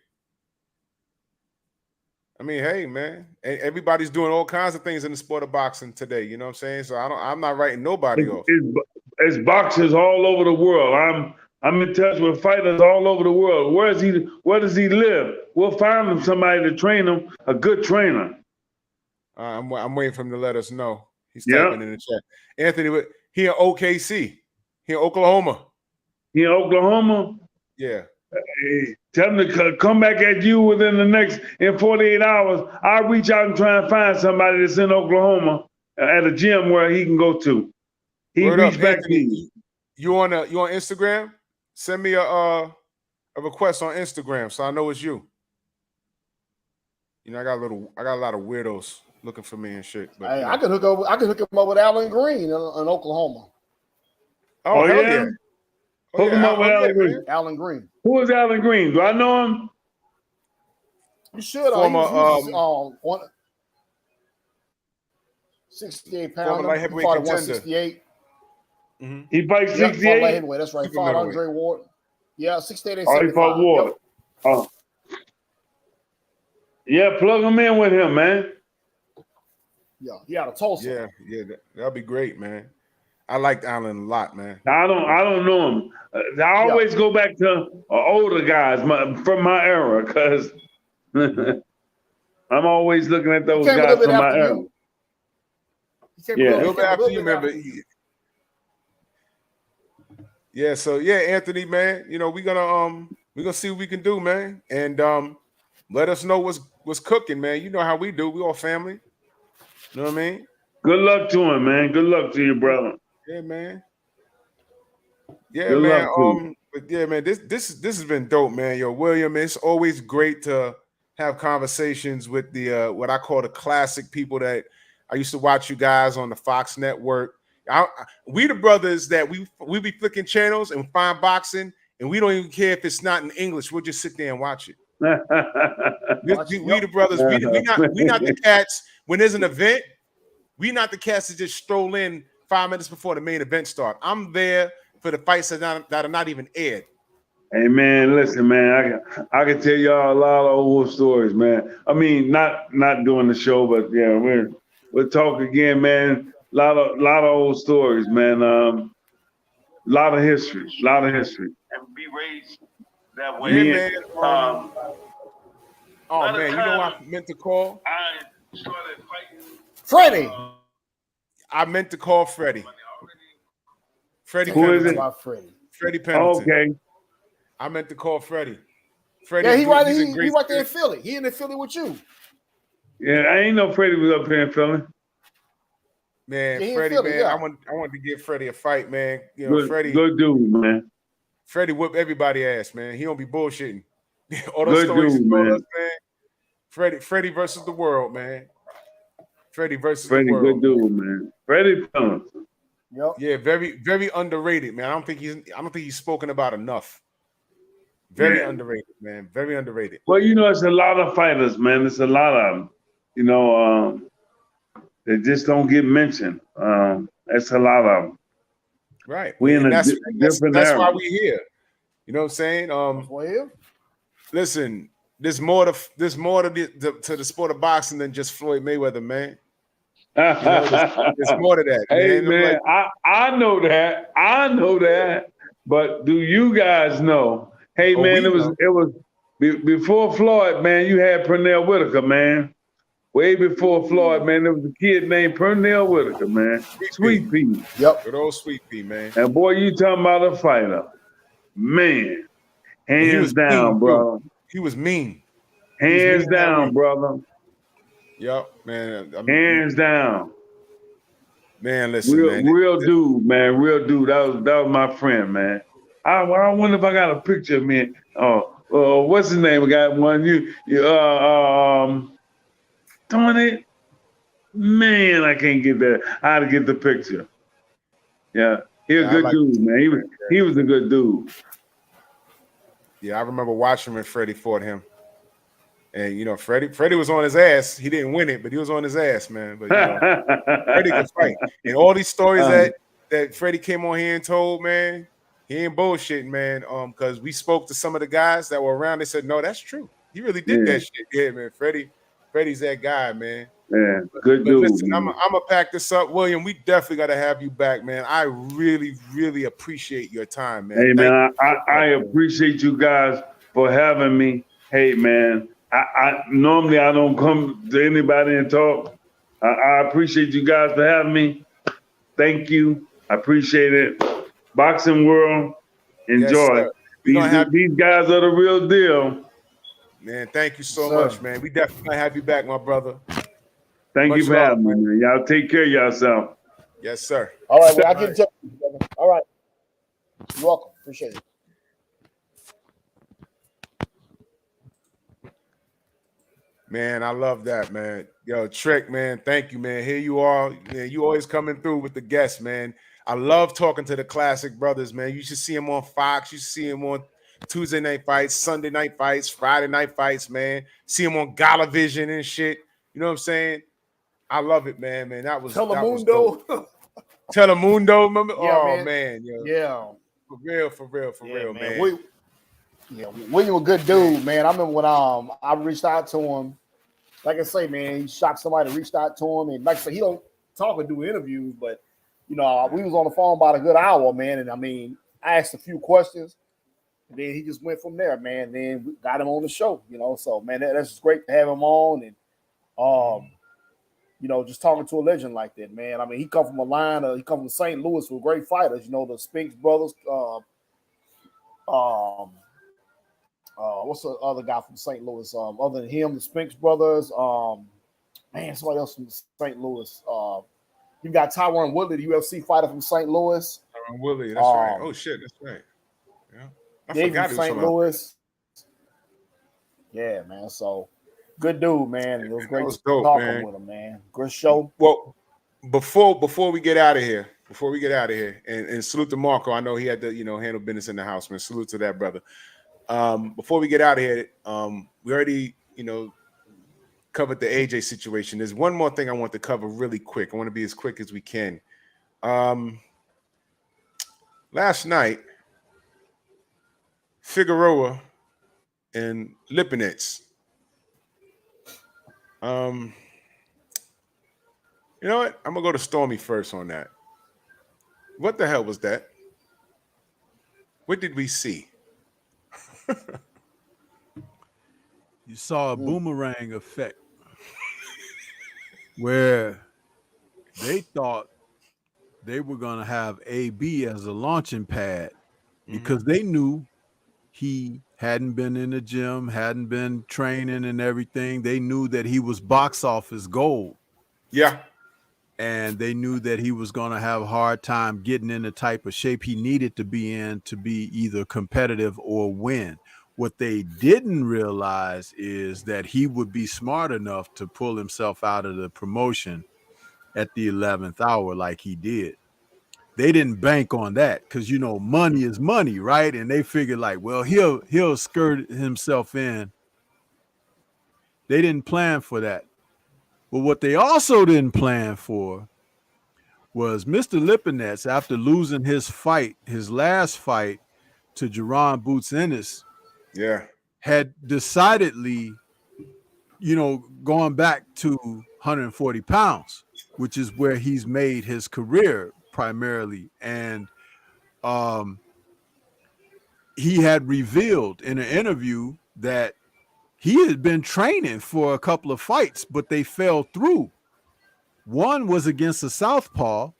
I mean, hey, man, everybody's doing all kinds of things in the sport of boxing today. You know what I'm saying? So I'm not writing nobody off. It's boxers all over the world. I'm in touch with fighters all over the world. Where does he live? We'll find him somebody to train him, a good trainer. I'm waiting for him to let us know. He's typing in the chat. Anthony, he in OKC. He in Oklahoma. He in Oklahoma? Yeah. Hey, tell him to come back at you in 48 hours. I'll reach out and try and find somebody that's in Oklahoma at a gym where he can go to. He reached back to you. You on Instagram? Send me a request on Instagram so I know it's you. I got a lot of weirdos looking for me and shit. But hey, I can hook him up with Alan Green in Oklahoma. Oh hell yeah. Hook him up with Alan Green. Alan Green. Who is Alan Green? Do I know him? You should. Former, 68 pounds. Light heavyweight contender. 168. Mm-hmm. He fights 68. Light heavyweight. That's right. He fought Andre Ward. Yeah, 68 and 75. He fought Ward. Yep. Oh. Yeah, plug him in with him, man. Yeah, out of Tulsa. Yeah, that'll be great, man. I liked Allen a lot, man. I don't know him. I always go back to older guys from my era because I'm always looking at those guys from my era. Yeah, a little bit after you, remember. Yeah, so Anthony, man, we're gonna see what we can do, man, and let us know what's cooking, man. You know how we do. We all family. You know what I mean? Good luck to him, man. Good luck to you, brother. Yeah, man. Yeah, good man. But yeah, man. This has been dope, man. Yo, William, it's always great to have conversations with the what I call the classic people that I used to watch you guys on the Fox Network. We the brothers that we be flicking channels and find boxing, and we don't even care if it's not in English. We'll just sit there and watch it. We the brothers. We not the cats when there's an event. We not the cats that just stroll in 5 minutes before the main event start. I'm there for the fights that are not even aired. Hey man, listen, man. I can tell y'all a lot of old stories, man. I mean, not doing the show, but yeah, we'll talk again, man. A lot of old stories, man. Lot of history. And be raised that way. Yeah, man. Oh man, you know what I meant to call? I started fighting Freddie. I meant to call Freddie. Freddie Who is Pendleton. it? Freddie Pendleton. Okay. I meant to call Freddie. Freddie, Yeah, he right great there in Philly. He in Philly with you. Yeah, I ain't know Freddie was up here in Philly. Man, Yeah, Freddie, Philly, man, yeah. I want to give Freddie a fight, man. You know, Good, Freddie, good dude, man. Freddie whoop everybody ass, man. He don't be bullshitting. All Good those stories dude, he told man. us, man. Freddie versus the world, man. Freddie versus Freddie, the world. good dude, man. Freddie Pendleton. Yep. Yeah, very, very underrated, man. I don't think he's spoken about enough. Very underrated, man. Very underrated. Well, you know, it's a lot of fighters, man. It's a lot of them. You know, they just don't get mentioned. That's a lot of them. Right. We in a different that's era. why we here. You know what I'm saying? Listen, there's more to the sport of boxing than just Floyd Mayweather, man. You know, there's more to that. Hey, man, I know that. I know that. But do you guys know? Hey, man, it was before Floyd, man. You had Pernell Whitaker, man. Way before Floyd, man, there was a kid named Pernell Whitaker, man. Sweet Pea. Yep. Good old Sweet Pea, man. And boy, you talking about a fighter. Man. Hands down, mean, bro. He was mean. Hands down, brother. Yep, man. Hands down. Man, listen, real dude, man. Real dude. That was my friend, man. I wonder if I got a picture of me. What's his name? I got one. Darn it. Man, I can't get that. I had to get the picture. Yeah. He was a good dude, man. He was a good dude. Yeah, I remember watching when Freddie fought him. And you know, Freddie was on his ass. He didn't win it, but he was on his ass, man. But you know, Freddie could fight. And all these stories that Freddie came on here and told, man, he ain't bullshitting, man. Because we spoke to some of the guys that were around. They said, no, that's true. He really did that shit. Yeah, man. Freddie's that guy, man. Yeah, good dude. Listen, I'm gonna pack this up, William. We definitely got to have you back, man. I really, really appreciate your time, man. Hey, man, I appreciate you guys for having me. Hey, man, I normally I don't come to anybody and talk. I appreciate you guys for having me. Thank you. I appreciate it. Boxing world, enjoy. Yes, these guys are the real deal. Man, thank you so much, man. We definitely gonna have you back, my brother. Thank you for having me, man. Y'all take care of yourself. Yes, sir. All right, man. I'll get in touch with you, brother. All right. You're welcome. Appreciate it. Man, I love that, man. Yo, Trick, man, thank you, man. Here you are. Man, you always coming through with the guests, man. I love talking to the classic brothers, man. You should see them on Fox. You should see them on Tuesday night fights, Sunday night fights, Friday night fights, man. See them on Gala Vision and shit. You know what I'm saying? I love it, man. That was Telemundo. Telemundo, remember? Yeah, man. Yo. Yeah. For real, man. William a good dude, man. I remember when I reached out to him. Like I say, man, he shot somebody, reached out to him, and like I said, he don't talk or do interviews, but you know, we was on the phone about a good hour, man. And I mean, I asked a few questions, and then he just went from there, man. Then we got him on the show, you know. So, man, that's just great to have him on, and you know, just talking to a legend like that, man. I mean, he come from a line of, he come from St. Louis with great fighters, you know, the Spinks brothers. What's the other guy from St. Louis? Other than him, the Spinks brothers. Man, somebody else from St. Louis. You got Tyron Woodley, the UFC fighter from St. Louis. Tyron Woodley, that's right. Oh shit, that's right. Yeah, I forgot from St. Louis. Yeah, man. So, Good dude, man. It was great was dope, talking man. with him, man. Good show. Well, before we get out of here, and salute to Marco. I know he had to, handle business in the house, man. Salute to that brother. Before we get out of here, we already, covered the AJ situation. There's one more thing I want to cover really quick. I want to be as quick as we can. Last night, Figueroa and Lipinets. You know what? I'm gonna go to Stormy first on that. What the hell was that? What did we see? You saw a boomerang effect where they thought they were going to have AB as a launching pad because they knew he hadn't been in the gym, hadn't been training and everything. They knew that he was box office gold. Yeah. And they knew that he was going to have a hard time getting in the type of shape he needed to be either competitive or win. What they didn't realize is that he would be smart enough to pull himself out of the promotion at the 11th hour like he did. They didn't bank on that because, money is money, right? And they figured like, well, he'll skirt himself in. They didn't plan for that. But what they also didn't plan for was Mr. Lipinets, after losing his last fight to Jerron Boots Ennis, had decidedly, gone back to 140 pounds, which is where he's made his career primarily. And he had revealed in an interview that he had been training for a couple of fights, but they fell through. One was against a southpaw,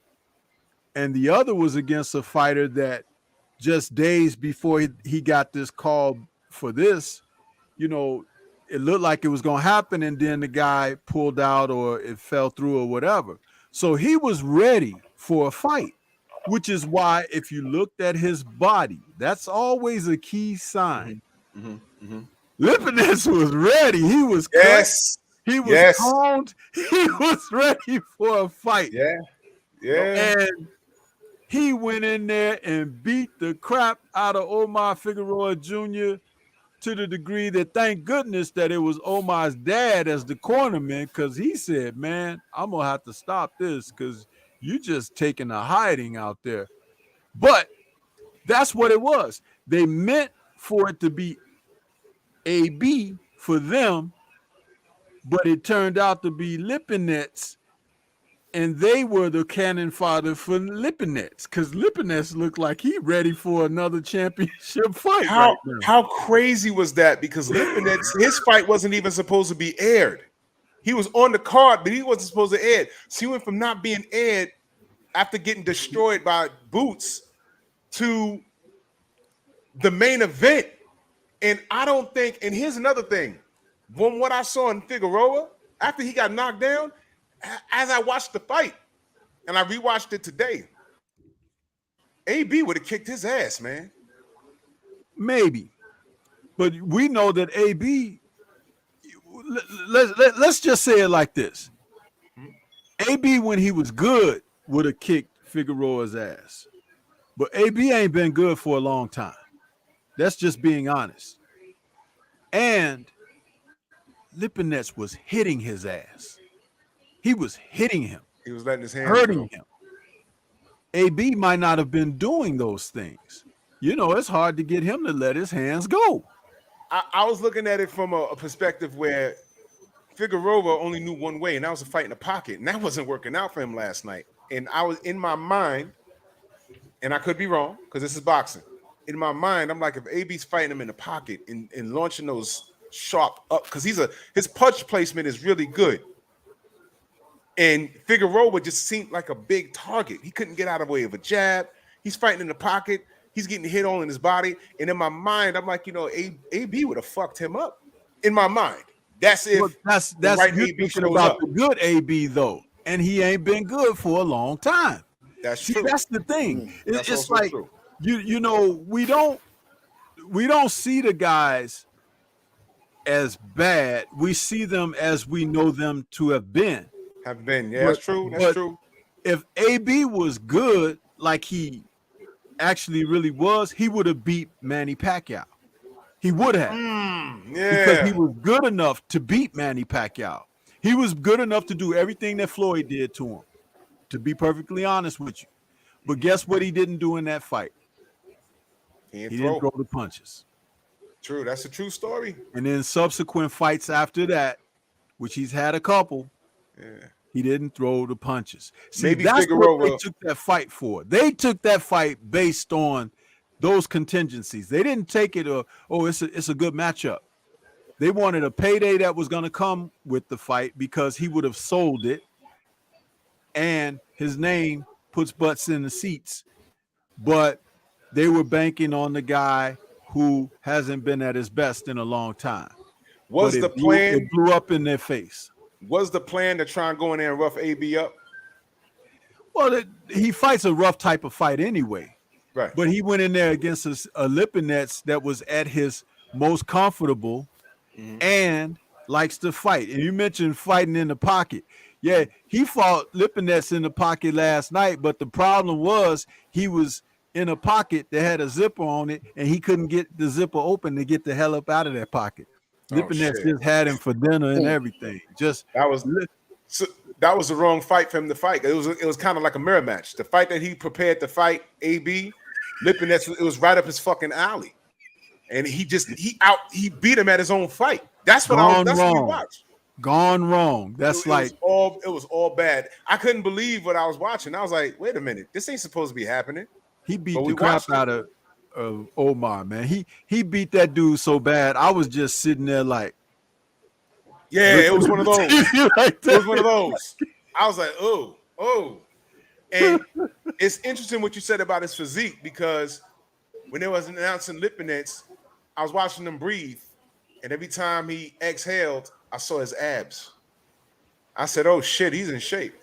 and the other was against a fighter that just days before he got this call for this, it looked like it was going to happen, and then the guy pulled out or it fell through or whatever. So he was ready for a fight, which is why if you looked at his body, that's always a key sign. Lipinets was ready. He was cut. He was toned. He was ready for a fight. And he went in there and beat the crap out of Omar Figueroa Jr. to the degree that thank goodness that it was Omar's dad as the cornerman, because he said, man, I'm going to have to stop this because you just taking a hiding out there. But that's what it was. They meant for it to be AB for them, but it turned out to be Lipinets, and they were the cannon fodder for Lipinets because Lipinets looked like he ready for another championship fight. How crazy was that? Because Lipinets, his fight wasn't even supposed to be aired. He was on the card, but he wasn't supposed to air. So he went from not being aired after getting destroyed by Boots to the main event. And I don't think, and here's another thing, from what I saw in Figueroa, after he got knocked down, as I watched the fight, and I rewatched it today, AB would have kicked his ass, man. Maybe. But we know that AB, let's just say it like this. AB, when he was good, would have kicked Figueroa's ass. But AB ain't been good for a long time. That's just being honest. And Lipinets was hitting his ass. He was hitting him. He was letting his hands hurting him. AB might not have been doing those things. It's hard to get him to let his hands go. I was looking at it from a perspective where Figueroa only knew one way, and that was a fight in the pocket. And that wasn't working out for him last night. And I was in my mind, and I could be wrong because this is boxing. In my mind, I'm like, if AB's fighting him in the pocket and launching those sharp up, because his punch placement is really good. And Figueroa just seemed like a big target. He couldn't get out of the way of a jab. He's fighting in the pocket. He's getting hit all in his body. And in my mind, I'm like, AB would have fucked him up. In my mind. That's if that's right you're AB thinking shows about up. the good AB though. And he ain't been good for a long time. That's true. That's the thing. That's It's also like true. we don't see the guys as bad. We see them as we know them to have been. That's true. That's true. If AB was good, like he actually really was, he would have beat Manny Pacquiao. He would have. Because he was good enough to beat Manny Pacquiao. He was good enough to do everything that Floyd did to him, to be perfectly honest with you. But guess what he didn't do in that fight? He didn't throw the punches. True. That's a true story. And then subsequent fights after that, which he's had a couple, he didn't throw the punches. See, Maybe that's Figueroa. what they took that fight for. They took that fight based on those contingencies. They didn't take it, it's a good matchup. They wanted a payday that was going to come with the fight because he would have sold it, and his name puts butts in the seats. But they were banking on the guy who hasn't been at his best in a long time. Was the plan? It blew up in their face. Was the plan to try and go in there and rough AB up? Well, he fights a rough type of fight anyway. Right. But he went in there against a Lipinets that was at his most comfortable and likes to fight. And you mentioned fighting in the pocket. Yeah, he fought Lipinets in the pocket last night, but the problem was he was in a pocket that had a zipper on it, and he couldn't get the zipper open to get the hell up out of that pocket. Lipinets just had him for dinner and everything. That was the wrong fight for him to fight. It was kind of like a mirror match. The fight that he prepared to fight AB, Lipinets, it was right up his fucking alley, and he beat him at his own fight. That's what we watched. Gone wrong. It was all bad. I couldn't believe what I was watching. I was like, wait a minute, this ain't supposed to be happening. He beat the crap out of Omar, man. He beat that dude so bad. I was just sitting there like, it was one of those. It was one of those. I was like, oh. And it's interesting what you said about his physique, because when they was announcing Lipinets, I was watching him breathe, and every time he exhaled, I saw his abs. I said, oh shit, he's in shape.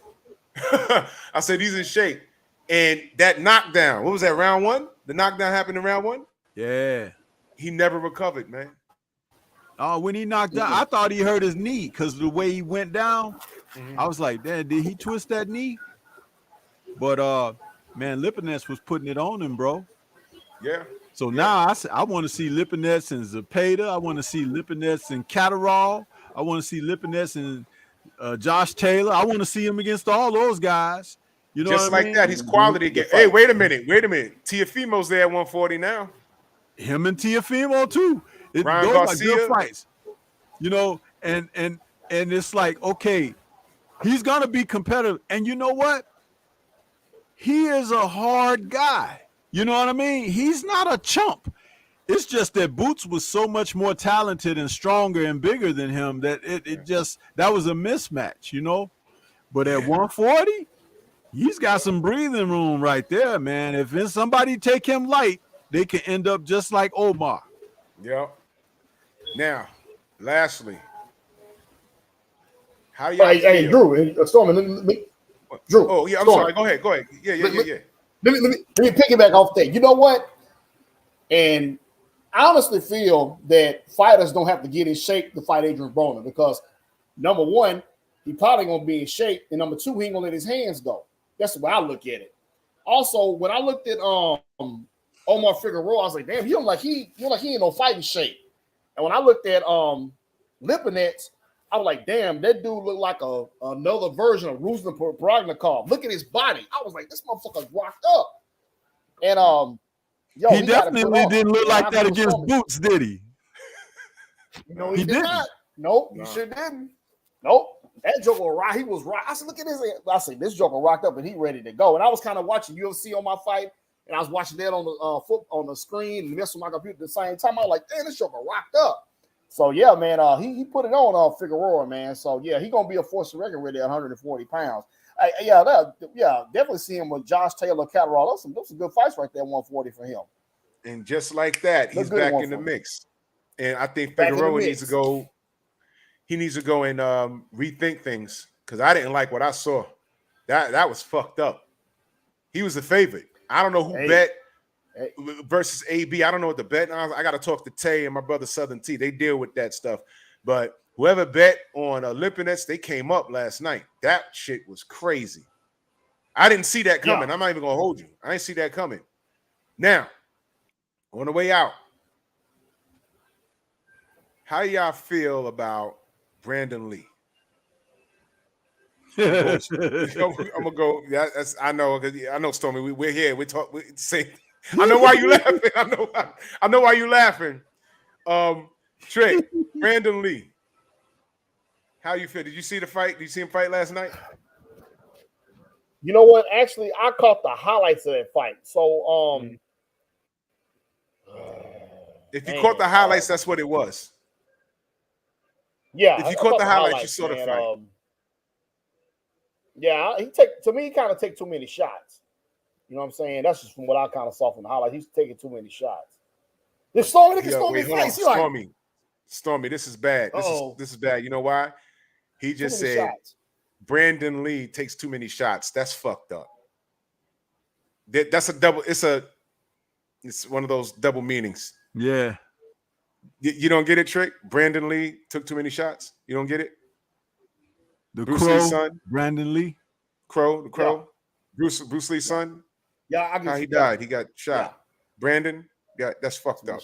I said, he's in shape. And that knockdown, what was that, round one? The knockdown happened in round one? Yeah. He never recovered, man. Oh, when he knocked out, I thought he hurt his knee because the way he went down, I was like, damn, did he twist that knee? But man, Lipinets was putting it on him, bro. Yeah. So now I want to see Lipinets and Zepeda. I want to see Lipinets and Catterall. I want to see Lipinets and Josh Taylor. I want to see him against all those guys. You know, just like that, he's quality again. Hey, wait a minute. Tiafimo's there at 140 now. Him and Tiafimo too. Ryan those Garcia. are good fights. You know, and it's like, okay, he's gonna be competitive. And you know what? He is a hard guy. You know what I mean? He's not a chump. It's just that Boots was so much more talented and stronger and bigger than him that that was a mismatch, you know. But at 140, he's got some breathing room right there, man. If somebody take him light, they can end up just like Omar. Yep. Now, lastly, how do you hey, Drew, Stormy, Drew. Oh yeah, I'm Stormy. sorry. Go ahead. Yeah. Let me piggyback off that. You know what? And I honestly feel that fighters don't have to get in shape to fight Adrian Broner, because number one, he probably gonna be in shape, and number two, he ain't gonna let his hands go. That's the way I look at it. Also, when I looked at Omar Figueroa, I was like, damn, he ain't no fighting shape. And when I looked at Lipinets, I was like, damn, that dude looked like another version of Ruslan Prognikov. Look at his body. I was like, this motherfucker's rocked up. And he definitely didn't look like that against Boots, did he? No, he did not. Nope, he sure didn't. Nope. That joker rock. He was rock. I said, look at this. I said, this joker rocked up and he ready to go. And I was kind of watching UFC on my fight, and I was watching that on the screen and messing with my computer at the same time. I was like, damn, this joker rocked up. So yeah, man, he put it on Figueroa, man. So yeah, he gonna be a force to reckon with at 140 pounds. Definitely see him with Josh Taylor, Catterall. Those some good fights right there, 140 for him. And just like that, he's back in the mix. And I think Figueroa needs to go. He needs to go and rethink things, because I didn't like what I saw. That was fucked up. He was the favorite. I don't know who bet versus AB. I don't know what the bet. I got to talk to Tay and my brother Southern T. They deal with that stuff. But whoever bet on Olympians, they came up last night. That shit was crazy. I didn't see that coming. I'm not even gonna hold you. I didn't see that coming. Now, on the way out, how y'all feel about Brandon Lee? I'm gonna go. That's, I know, because I know, Stormy. We're here. We talk. We say. I know why you laughing. I know why you laughing. Trey, Brandon Lee. How you feel? Did you see the fight? Did you see him fight last night? You know what? Actually, I caught the highlights of that fight. So, if you caught the highlights, that's what it was. Yeah. If you caught the highlights, you saw the fight. Yeah, he kind of take too many shots. You know what I'm saying? That's just from what I kind of saw from the highlights. He's taking too many shots. This Stormy, Stormy, this is bad. This is bad. You know why? He just said Brandon Lee takes too many shots. That's fucked up. That's a double. It's one of those double meanings. Yeah. You don't get it, Trick? Brandon Lee took too many shots. You don't get it? The Bruce Crow, Lee's son, Brandon Lee. The Crow. Yeah. Bruce Lee's son. Yeah, how he died. He got shot. Yeah. Brandon, that's fucked up.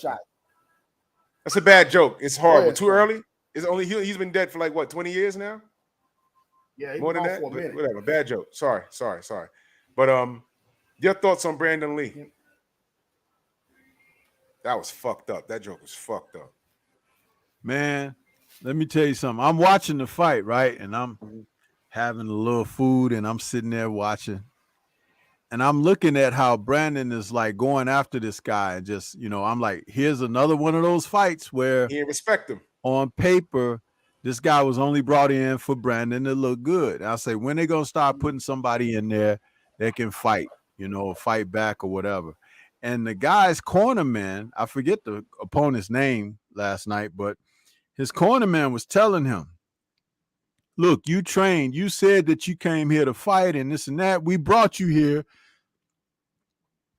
That's a bad joke. It's horrible. Too early. It's only he's been dead for like what, 20 years now? Yeah, more than that. Whatever. Bad joke. Sorry. But your thoughts on Brandon Lee? That was fucked up. That joke was fucked up. Man, let me tell you something. I'm watching the fight, right? And I'm having a little food and I'm sitting there watching. And I'm looking at how Brandon is like going after this guy. And just, I'm like, here's another one of those fights where he didn't respect him. On paper, this guy was only brought in for Brandon to look good. And I say, when they going to start putting somebody in there that can fight, fight back or whatever. And the guy's cornerman, I forget the opponent's name last night, but his cornerman was telling him, look, you trained. You said that you came here to fight and this and that. We brought you here.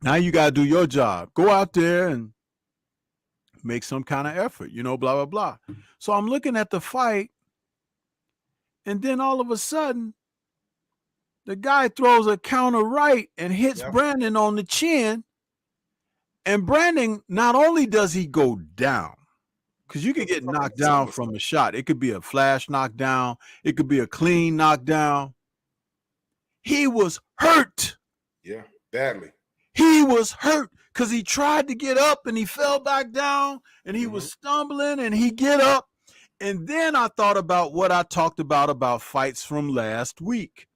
Now you got to do your job. Go out there and make some kind of effort, blah, blah, blah. So I'm looking at the fight, and then all of a sudden, the guy throws a counter right and hits Brandon on the chin. And Brandon, not only does he go down, because you can get knocked down from a shot. It could be a flash knockdown. It could be a clean knockdown. He was hurt. Yeah, badly. He was hurt because he tried to get up and he fell back down and he was stumbling and he get up. And then I thought about what I talked about fights from last week.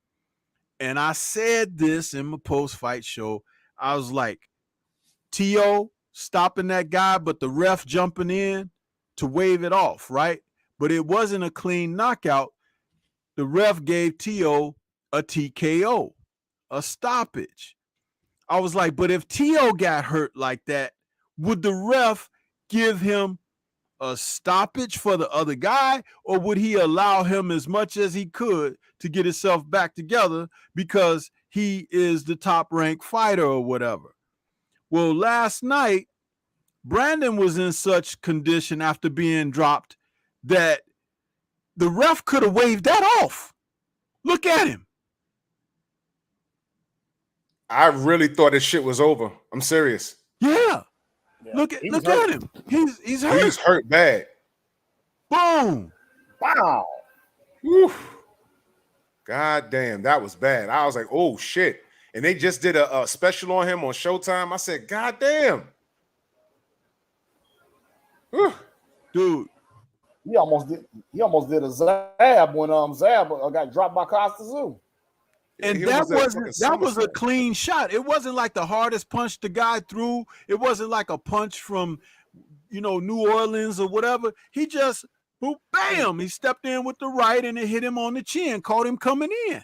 And I said this in my post-fight show. I was like, T.O. stopping that guy, but the ref jumping in to wave it off, right? But it wasn't a clean knockout. The ref gave T.O. a TKO, a stoppage. I was like, but if T.O. got hurt like that, would the ref give him a stoppage for the other guy, or would he allow him as much as he could to get himself back together because he is the top-ranked fighter or whatever? Well, last night, Brandon was in such condition after being dropped that the ref could have waved that off. Look at him. I really thought this shit was over. I'm serious. Yeah. Look at him. He's hurt. He's hurt bad. Boom. Wow. Oof. God damn, that was bad. I was like, oh shit. And they just did a special on him on Showtime. I said, God damn. Whew. Dude. He almost did a zab when Zab got dropped by Costa Zoo. And that was a clean shot. It wasn't like the hardest punch the guy threw. It wasn't like a punch from, New Orleans or whatever. He just, boop, bam, he stepped in with the right and it hit him on the chin, caught him coming in.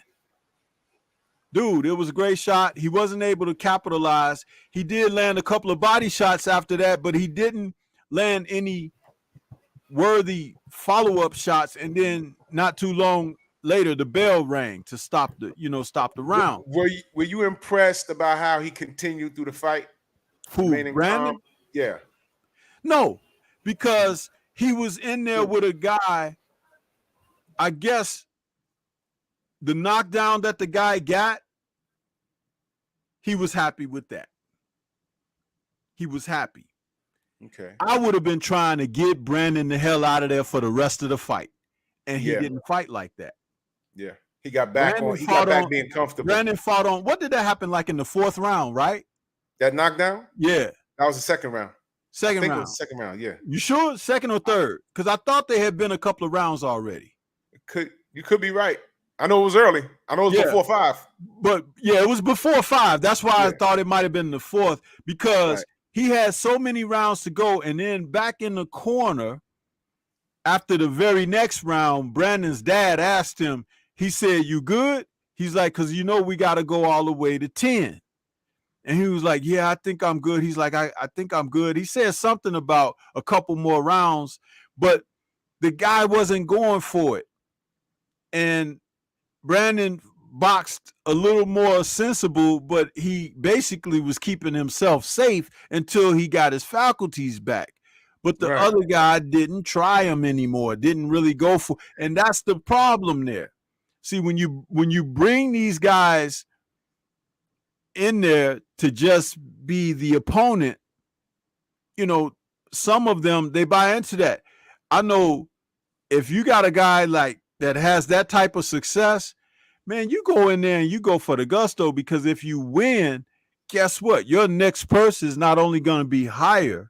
Dude, it was a great shot. He wasn't able to capitalize. He did land a couple of body shots after that, but he didn't land any worthy follow-up shots. And then not too long later, the bell rang to stop the round. Were you impressed about how he continued through the fight? Who, remaining Brandon? calm? Yeah. No, because he was in there with a guy. I guess the knockdown that the guy got, he was happy with that. He was happy. Okay. I would have been trying to get Brandon the hell out of there for the rest of the fight, and he didn't fight like that. Yeah, he got back Brandon on. He got back being comfortable. Brandon fought on. What did that happen like in the 4th round? Right? That knockdown? Yeah, that was the second round. Second round. It was the second round. Yeah. You sure? Second or third? Because I thought there had been a couple of rounds already. You could be right. I know it was early. I know it was before 5. But yeah, it was before 5. That's why I thought it might have been the 4th, because he had so many rounds to go. And then back in the corner, after the very next round, Brandon's dad asked him, he said, "You good?" He's like, "Because we got to go all the way to 10. And he was like, "Yeah, I think I'm good." He's like, I think I'm good. He said something about a couple more rounds, but the guy wasn't going for it. And Brandon boxed a little more sensible, but he basically was keeping himself safe until he got his faculties back. But the other guy didn't try him anymore, didn't really go for, and that's the problem there. See, when you bring these guys in there to just be the opponent, some of them, they buy into that. I know if you got a guy like that has that type of success, man, you go in there and you go for the gusto, because if you win, guess what? Your next purse is not only going to be higher,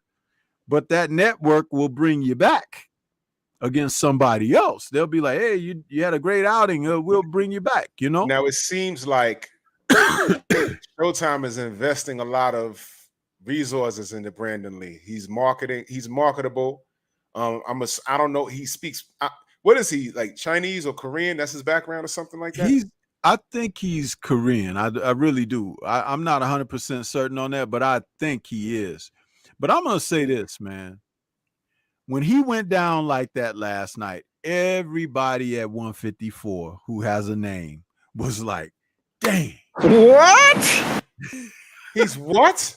but that network will bring you back against somebody else. They'll be like, "Hey, you had a great outing. We'll bring you back." Now it seems like Showtime is investing a lot of resources into Brandon Lee. He's marketable. I don't know. He speaks. What is he, like, Chinese or Korean? That's his background or something like that? I think he's Korean. I really do. I'm not 100% certain on that, but I think he is. But I'm going to say this, man. When he went down like that last night, everybody at 154 who has a name was like, "Dang. What? He's what?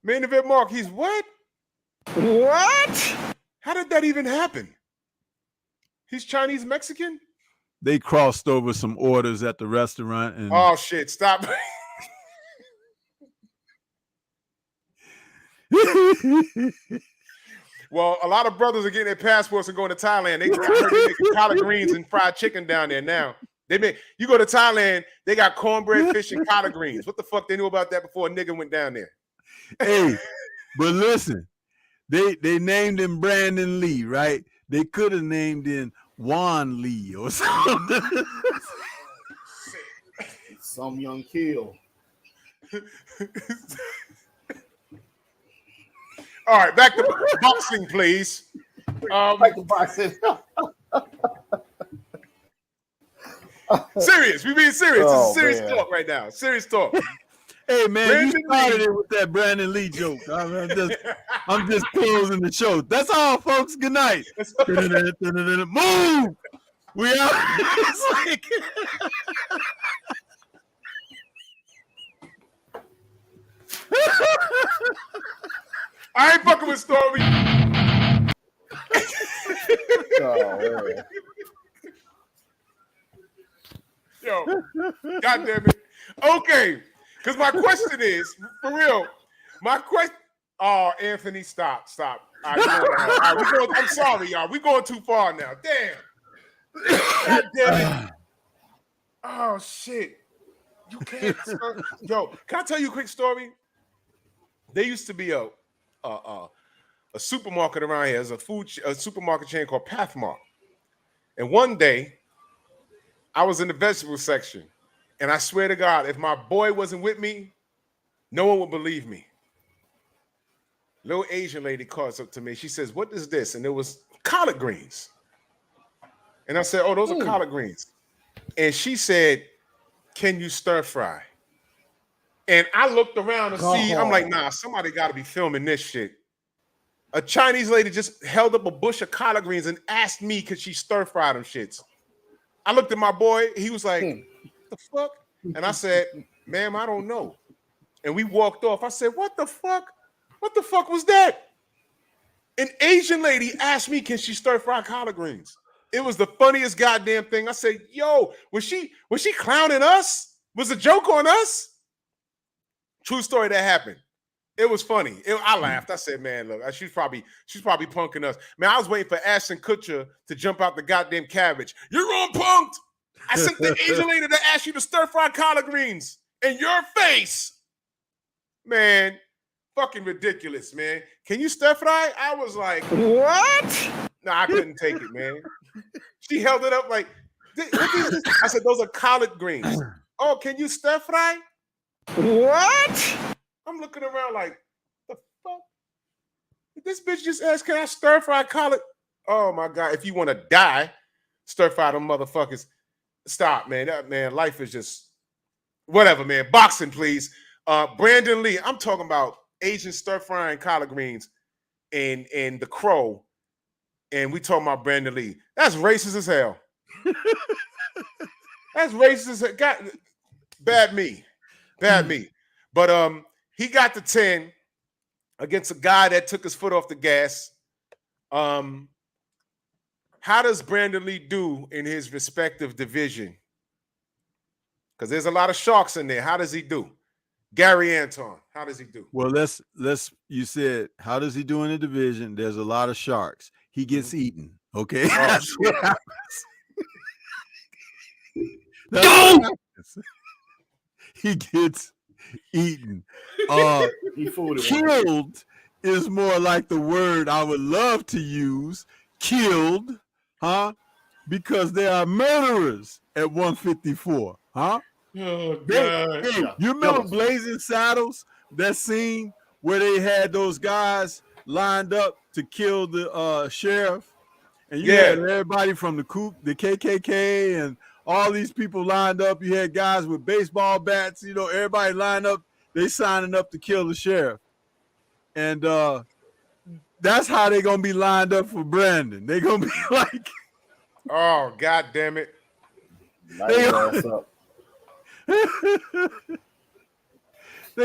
Main event Mark, he's what? What? How did that even happen? He's Chinese Mexican? They crossed over some orders at the restaurant. And oh, shit. Stop. Well, a lot of brothers are getting their passports and going to Thailand. They make collard greens and fried chicken down there now. You go to Thailand, they got cornbread, fish, and collard greens. What the fuck they knew about that before a nigga went down there? Hey, but listen, they named him Brandon Lee, right? They could have named him Juan Lee or something. Some young kill. All right, back to boxing, please. Back to boxing. Serious. We being serious. This is serious talk right now. Serious talk. Hey, man, you started it with that Brandon Lee joke. I'm just closing the show. That's all, folks. Good night. Move. We out. It's like... I ain't fucking with Stormy. Yo, God damn it. Okay, because my question is, for real, my question. Oh, Anthony, stop. All right, I'm sorry, y'all. We're going too far now. Damn. God damn it. Oh, shit. You can't. Yo, can I tell you a quick story? There used to be a supermarket around here. There's a supermarket chain called Pathmark. And one day, I was in the vegetable section, and I swear to God, if my boy wasn't with me, no one would believe me. Little Asian lady calls up to me. She says, "What is this?" And it was collard greens. And I said, "Oh, those are collard greens." And she said, "Can you stir fry?" And I looked around and I'm like, nah, somebody got to be filming this shit. A Chinese lady just held up a bush of collard greens and asked me, could she stir fry them shits? I looked at my boy. He was like, what the fuck? And I said, "Ma'am, I don't know." and we walked off. I said, "What the fuck? What the fuck was that?" An Asian lady asked me, "Can she stir fry collard greens?" It was the funniest goddamn thing. I said, "Yo, was she clowning us? Was a joke on us?" True story that happened. It was funny. I laughed. I said, "Man, look, she's probably punking us." Man, I was waiting for Ashton Kutcher to jump out the goddamn cabbage. "You're on punked. I sent the Asian lady to ask you to stir fry collard greens in your face." Man, fucking ridiculous, man. Can you stir fry? I was like, what? No, I couldn't take it, man. She held it up like, I said, "Those are collard greens." "Oh, can you stir fry?" What? I'm looking around like, the fuck? This bitch just asked, "Can I stir fry collard?" Oh my God. If you want to die, stir fry them motherfuckers. Stop, man. Man, life is just whatever, man. Boxing, please. Brandon Lee. I'm talking about Asian stir frying collard greens and the Crow. And we talking about Brandon Lee. That's racist as hell. That's racist as hell. Bad me. But he got the 10 against a guy that took his foot off the gas. How does Brandon Lee do in his respective division? Because there's a lot of sharks in there. How does he do? Gary Anton, how does he do? Well, let's you said, how does he do in the division? There's a lot of sharks. He gets eaten. Okay. That's what happens. That's what happens. He gets eaten. Killed is more like the word I would love to use. Killed, huh? Because there are murderers at 154, huh? Oh, God. Hey, you remember Blazing Saddles? That scene where they had those guys lined up to kill the sheriff, and you had everybody from the KKK, and all these people lined up. You had guys with baseball bats. You know, everybody lined up. They signing up to kill the sheriff, and that's how they're gonna be lined up for Brandon. They're gonna be like, "Oh, God damn it!" They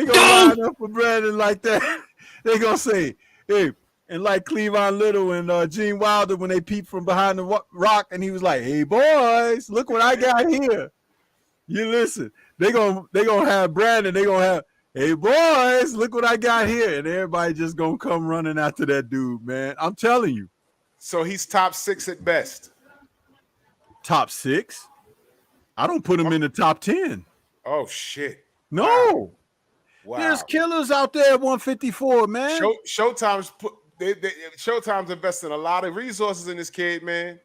gonna line up for Brandon like that. They gonna say, "Hey," and like Cleavon Little and Gene Wilder when they peeped from behind the rock, and he was like, "Hey boys, look what I got here." You listen. They gonna have Brandon. They gonna have, "Hey boys, look what I got here," and everybody just gonna come running after that dude, man. I'm telling you. So he's top 6 at best. Top 6? I don't put him in the top 10. Oh shit! No. Wow. There's killers out there at 154, man. Showtime's Showtime's investing a lot of resources in this kid, man.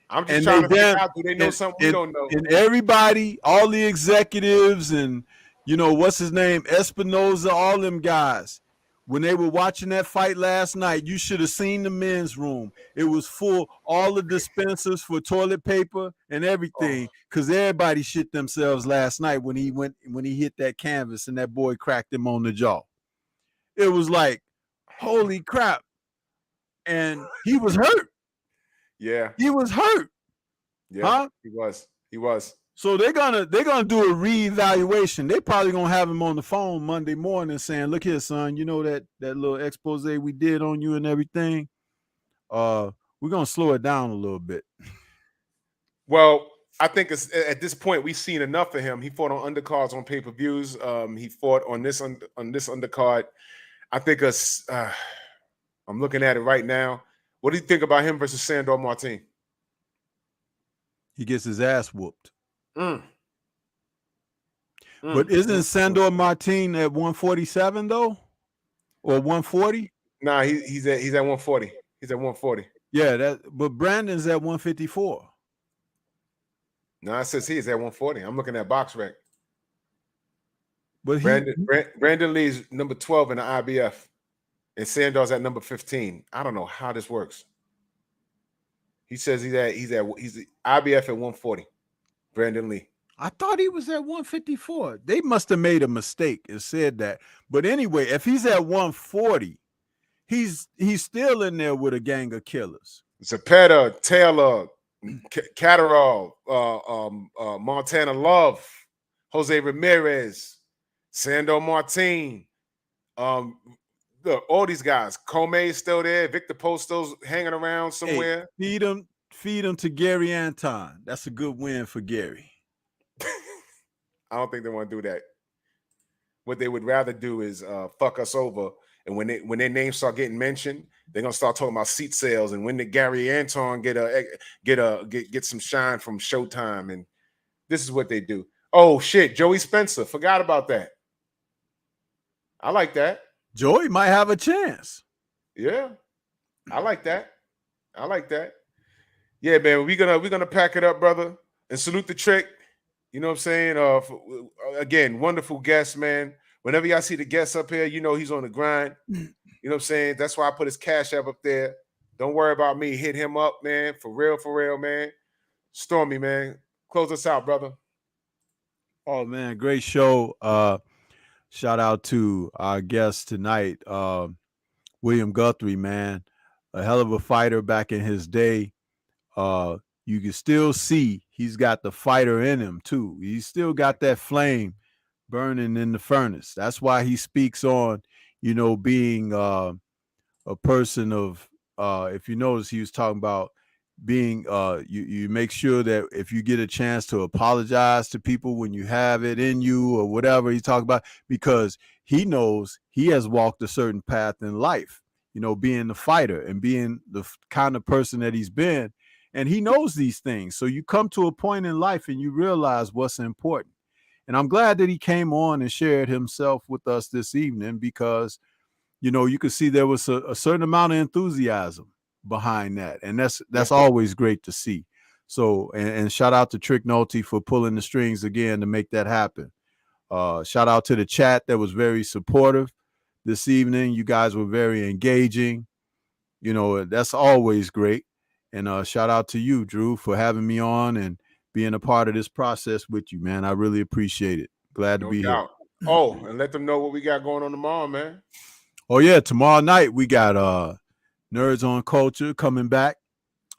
I'm just trying to figure out, do they know something we don't know? And everybody, all the executives and, you know, what's his name, Espinoza, all them guys, when they were watching that fight last night, you should have seen the men's room. It was full, all the dispensers for toilet paper and everything, because everybody shit themselves last night when he hit that canvas and that boy cracked him on the jaw. It was like, holy crap. And he was hurt. Yeah. He was hurt. Yeah, huh? He was. So they're gonna do a reevaluation. They probably gonna have him on the phone Monday morning saying, "Look here, son, you know that little expose we did on you and everything. We're gonna slow it down a little bit." Well, I think at this point we've seen enough of him. He fought on undercards on pay-per-views. He fought on this undercard. I think I'm looking at it right now. What do you think about him versus Sandor Martin? He gets his ass whooped. But isn't Sandor Martin at 147 though, or 140? Nah, he's at 140. He's at 140. Yeah, but Brandon's at 154. No, it says he's at 140. I'm looking at BoxRec. But Brandon Lee's number 12 in the IBF, and Sandor's at number 15. I don't know how this works. He says he's the IBF at 140. Brandon Lee. I thought he was at 154. They must have made a mistake and said that. But anyway, if he's at 140, he's still in there with a gang of killers. Zapata, Taylor, Catterall, Montana Love, Jose Ramirez, Sando Martin. Look, all these guys. Comey's still there. Victor Posto's hanging around somewhere. Hey, feed him to Gary Anton. That's a good win for Gary. I don't think they want to do that. What they would rather do is fuck us over. And when their names start getting mentioned, they're gonna start talking about seat sales. And when did Gary Anton get some shine from Showtime? And this is what they do. Oh shit, Joey Spencer. Forgot about that. I like that. Joey might have a chance. Yeah, I like that. I like that. Yeah, man, we're gonna pack it up, brother, and salute the Trick. You know what I'm saying? Again, wonderful guest, man. Whenever y'all see the guest up here, you know he's on the grind. You know what I'm saying? That's why I put his Cash App up there. Don't worry about me. Hit him up, man. For real, man. Stormy, man. Close us out, brother. Oh man, great show. Shout out to our guest tonight, William Guthrie, man. A hell of a fighter back in his day. You can still see he's got the fighter in him too. He's still got that flame burning in the furnace. That's why he speaks on, being a person of, if you notice, he was talking about being, you make sure that if you get a chance to apologize to people when you have it in you or whatever he's talking about, because he knows he has walked a certain path in life, being the fighter and being the kind of person that he's been. And he knows these things. So you come to a point in life and you realize what's important. And I'm glad that he came on and shared himself with us this evening because, you could see there was a certain amount of enthusiasm behind that. And that's always great to see. So, and shout out to Trick Nolte for pulling the strings again to make that happen. Shout out to the chat that was very supportive this evening. You guys were very engaging. That's always great. And shout out to you, Drew, for having me on and being a part of this process with you, man. I really appreciate it. Glad to be here. Oh, and let them know what we got going on tomorrow, man. Oh, yeah. Tomorrow night, we got Nerds on Culture coming back.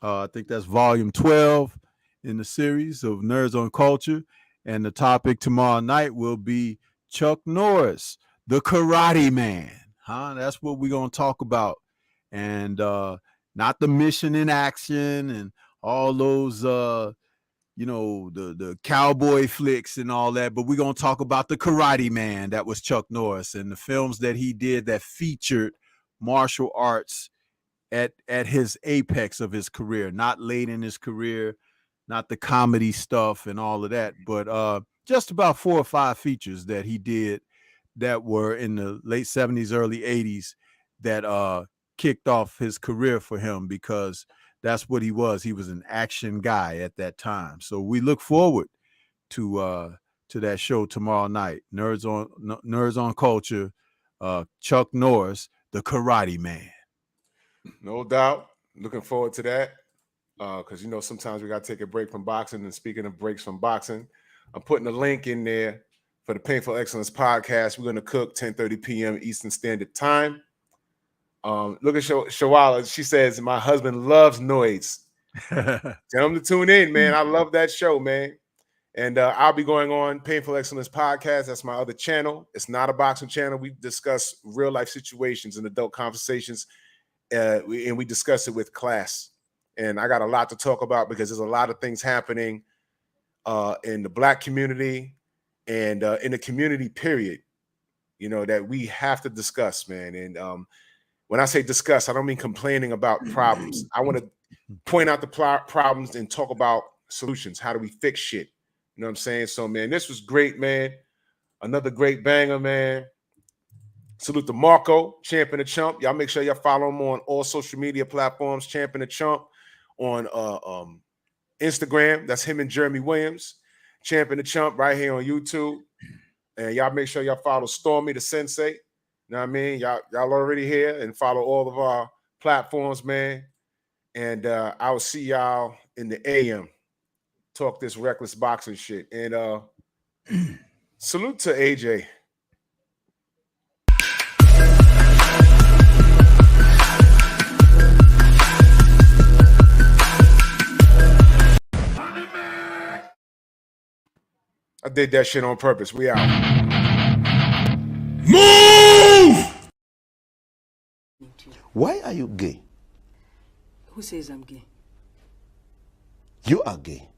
I think that's volume 12 in the series of Nerds on Culture. And the topic tomorrow night will be Chuck Norris, the Karate Man. That's what we're going to talk about. And not the Mission in Action and all those, the cowboy flicks and all that. But we're going to talk about the Karate Man that was Chuck Norris and the films that he did that featured martial arts at his apex of his career, not late in his career, not the comedy stuff and all of that, but just about 4 or 5 features that he did that were in the late 70s, early 80s that kicked off his career for him because that's what he was. He was an action guy at that time. So we look forward to that show tomorrow night. Nerds on Culture, Chuck Norris, the Karate Man. No doubt. Looking forward to that. Because, sometimes we got to take a break from boxing. And speaking of breaks from boxing, I'm putting a link in there for the Painful Excellence podcast. We're going to cook 10:30 p.m. Eastern Standard Time. Look at Shawala. She says, my husband loves Noids. Tell him to tune in, man. I love that show, man. And I'll be going on Painful Excellence podcast. That's my other channel. It's not a boxing channel. We discuss real life situations and adult conversations. And we discuss it with class. And I got a lot to talk about because there's a lot of things happening in the Black community and in the community period, that we have to discuss, man. And when I say discuss, I don't mean complaining about problems. I want to point out the problems and talk about solutions. How do we fix shit? You know what I'm saying? So, man, this was great, man. Another great banger, man. Salute to Marco, Champion the Chump. Y'all make sure y'all follow him on all social media platforms. Champion the Chump on Instagram. That's him and Jeremy Williams. Champion the Chump right here on YouTube. And y'all make sure y'all follow Stormy the Sensei. You know what I mean? Y'all already here and follow all of our platforms, man. And I will see y'all in the AM. Talk this reckless boxing shit. And salute to AJ. I did that shit on purpose. We out. Move! Why are you gay? Who says I'm gay? You are gay.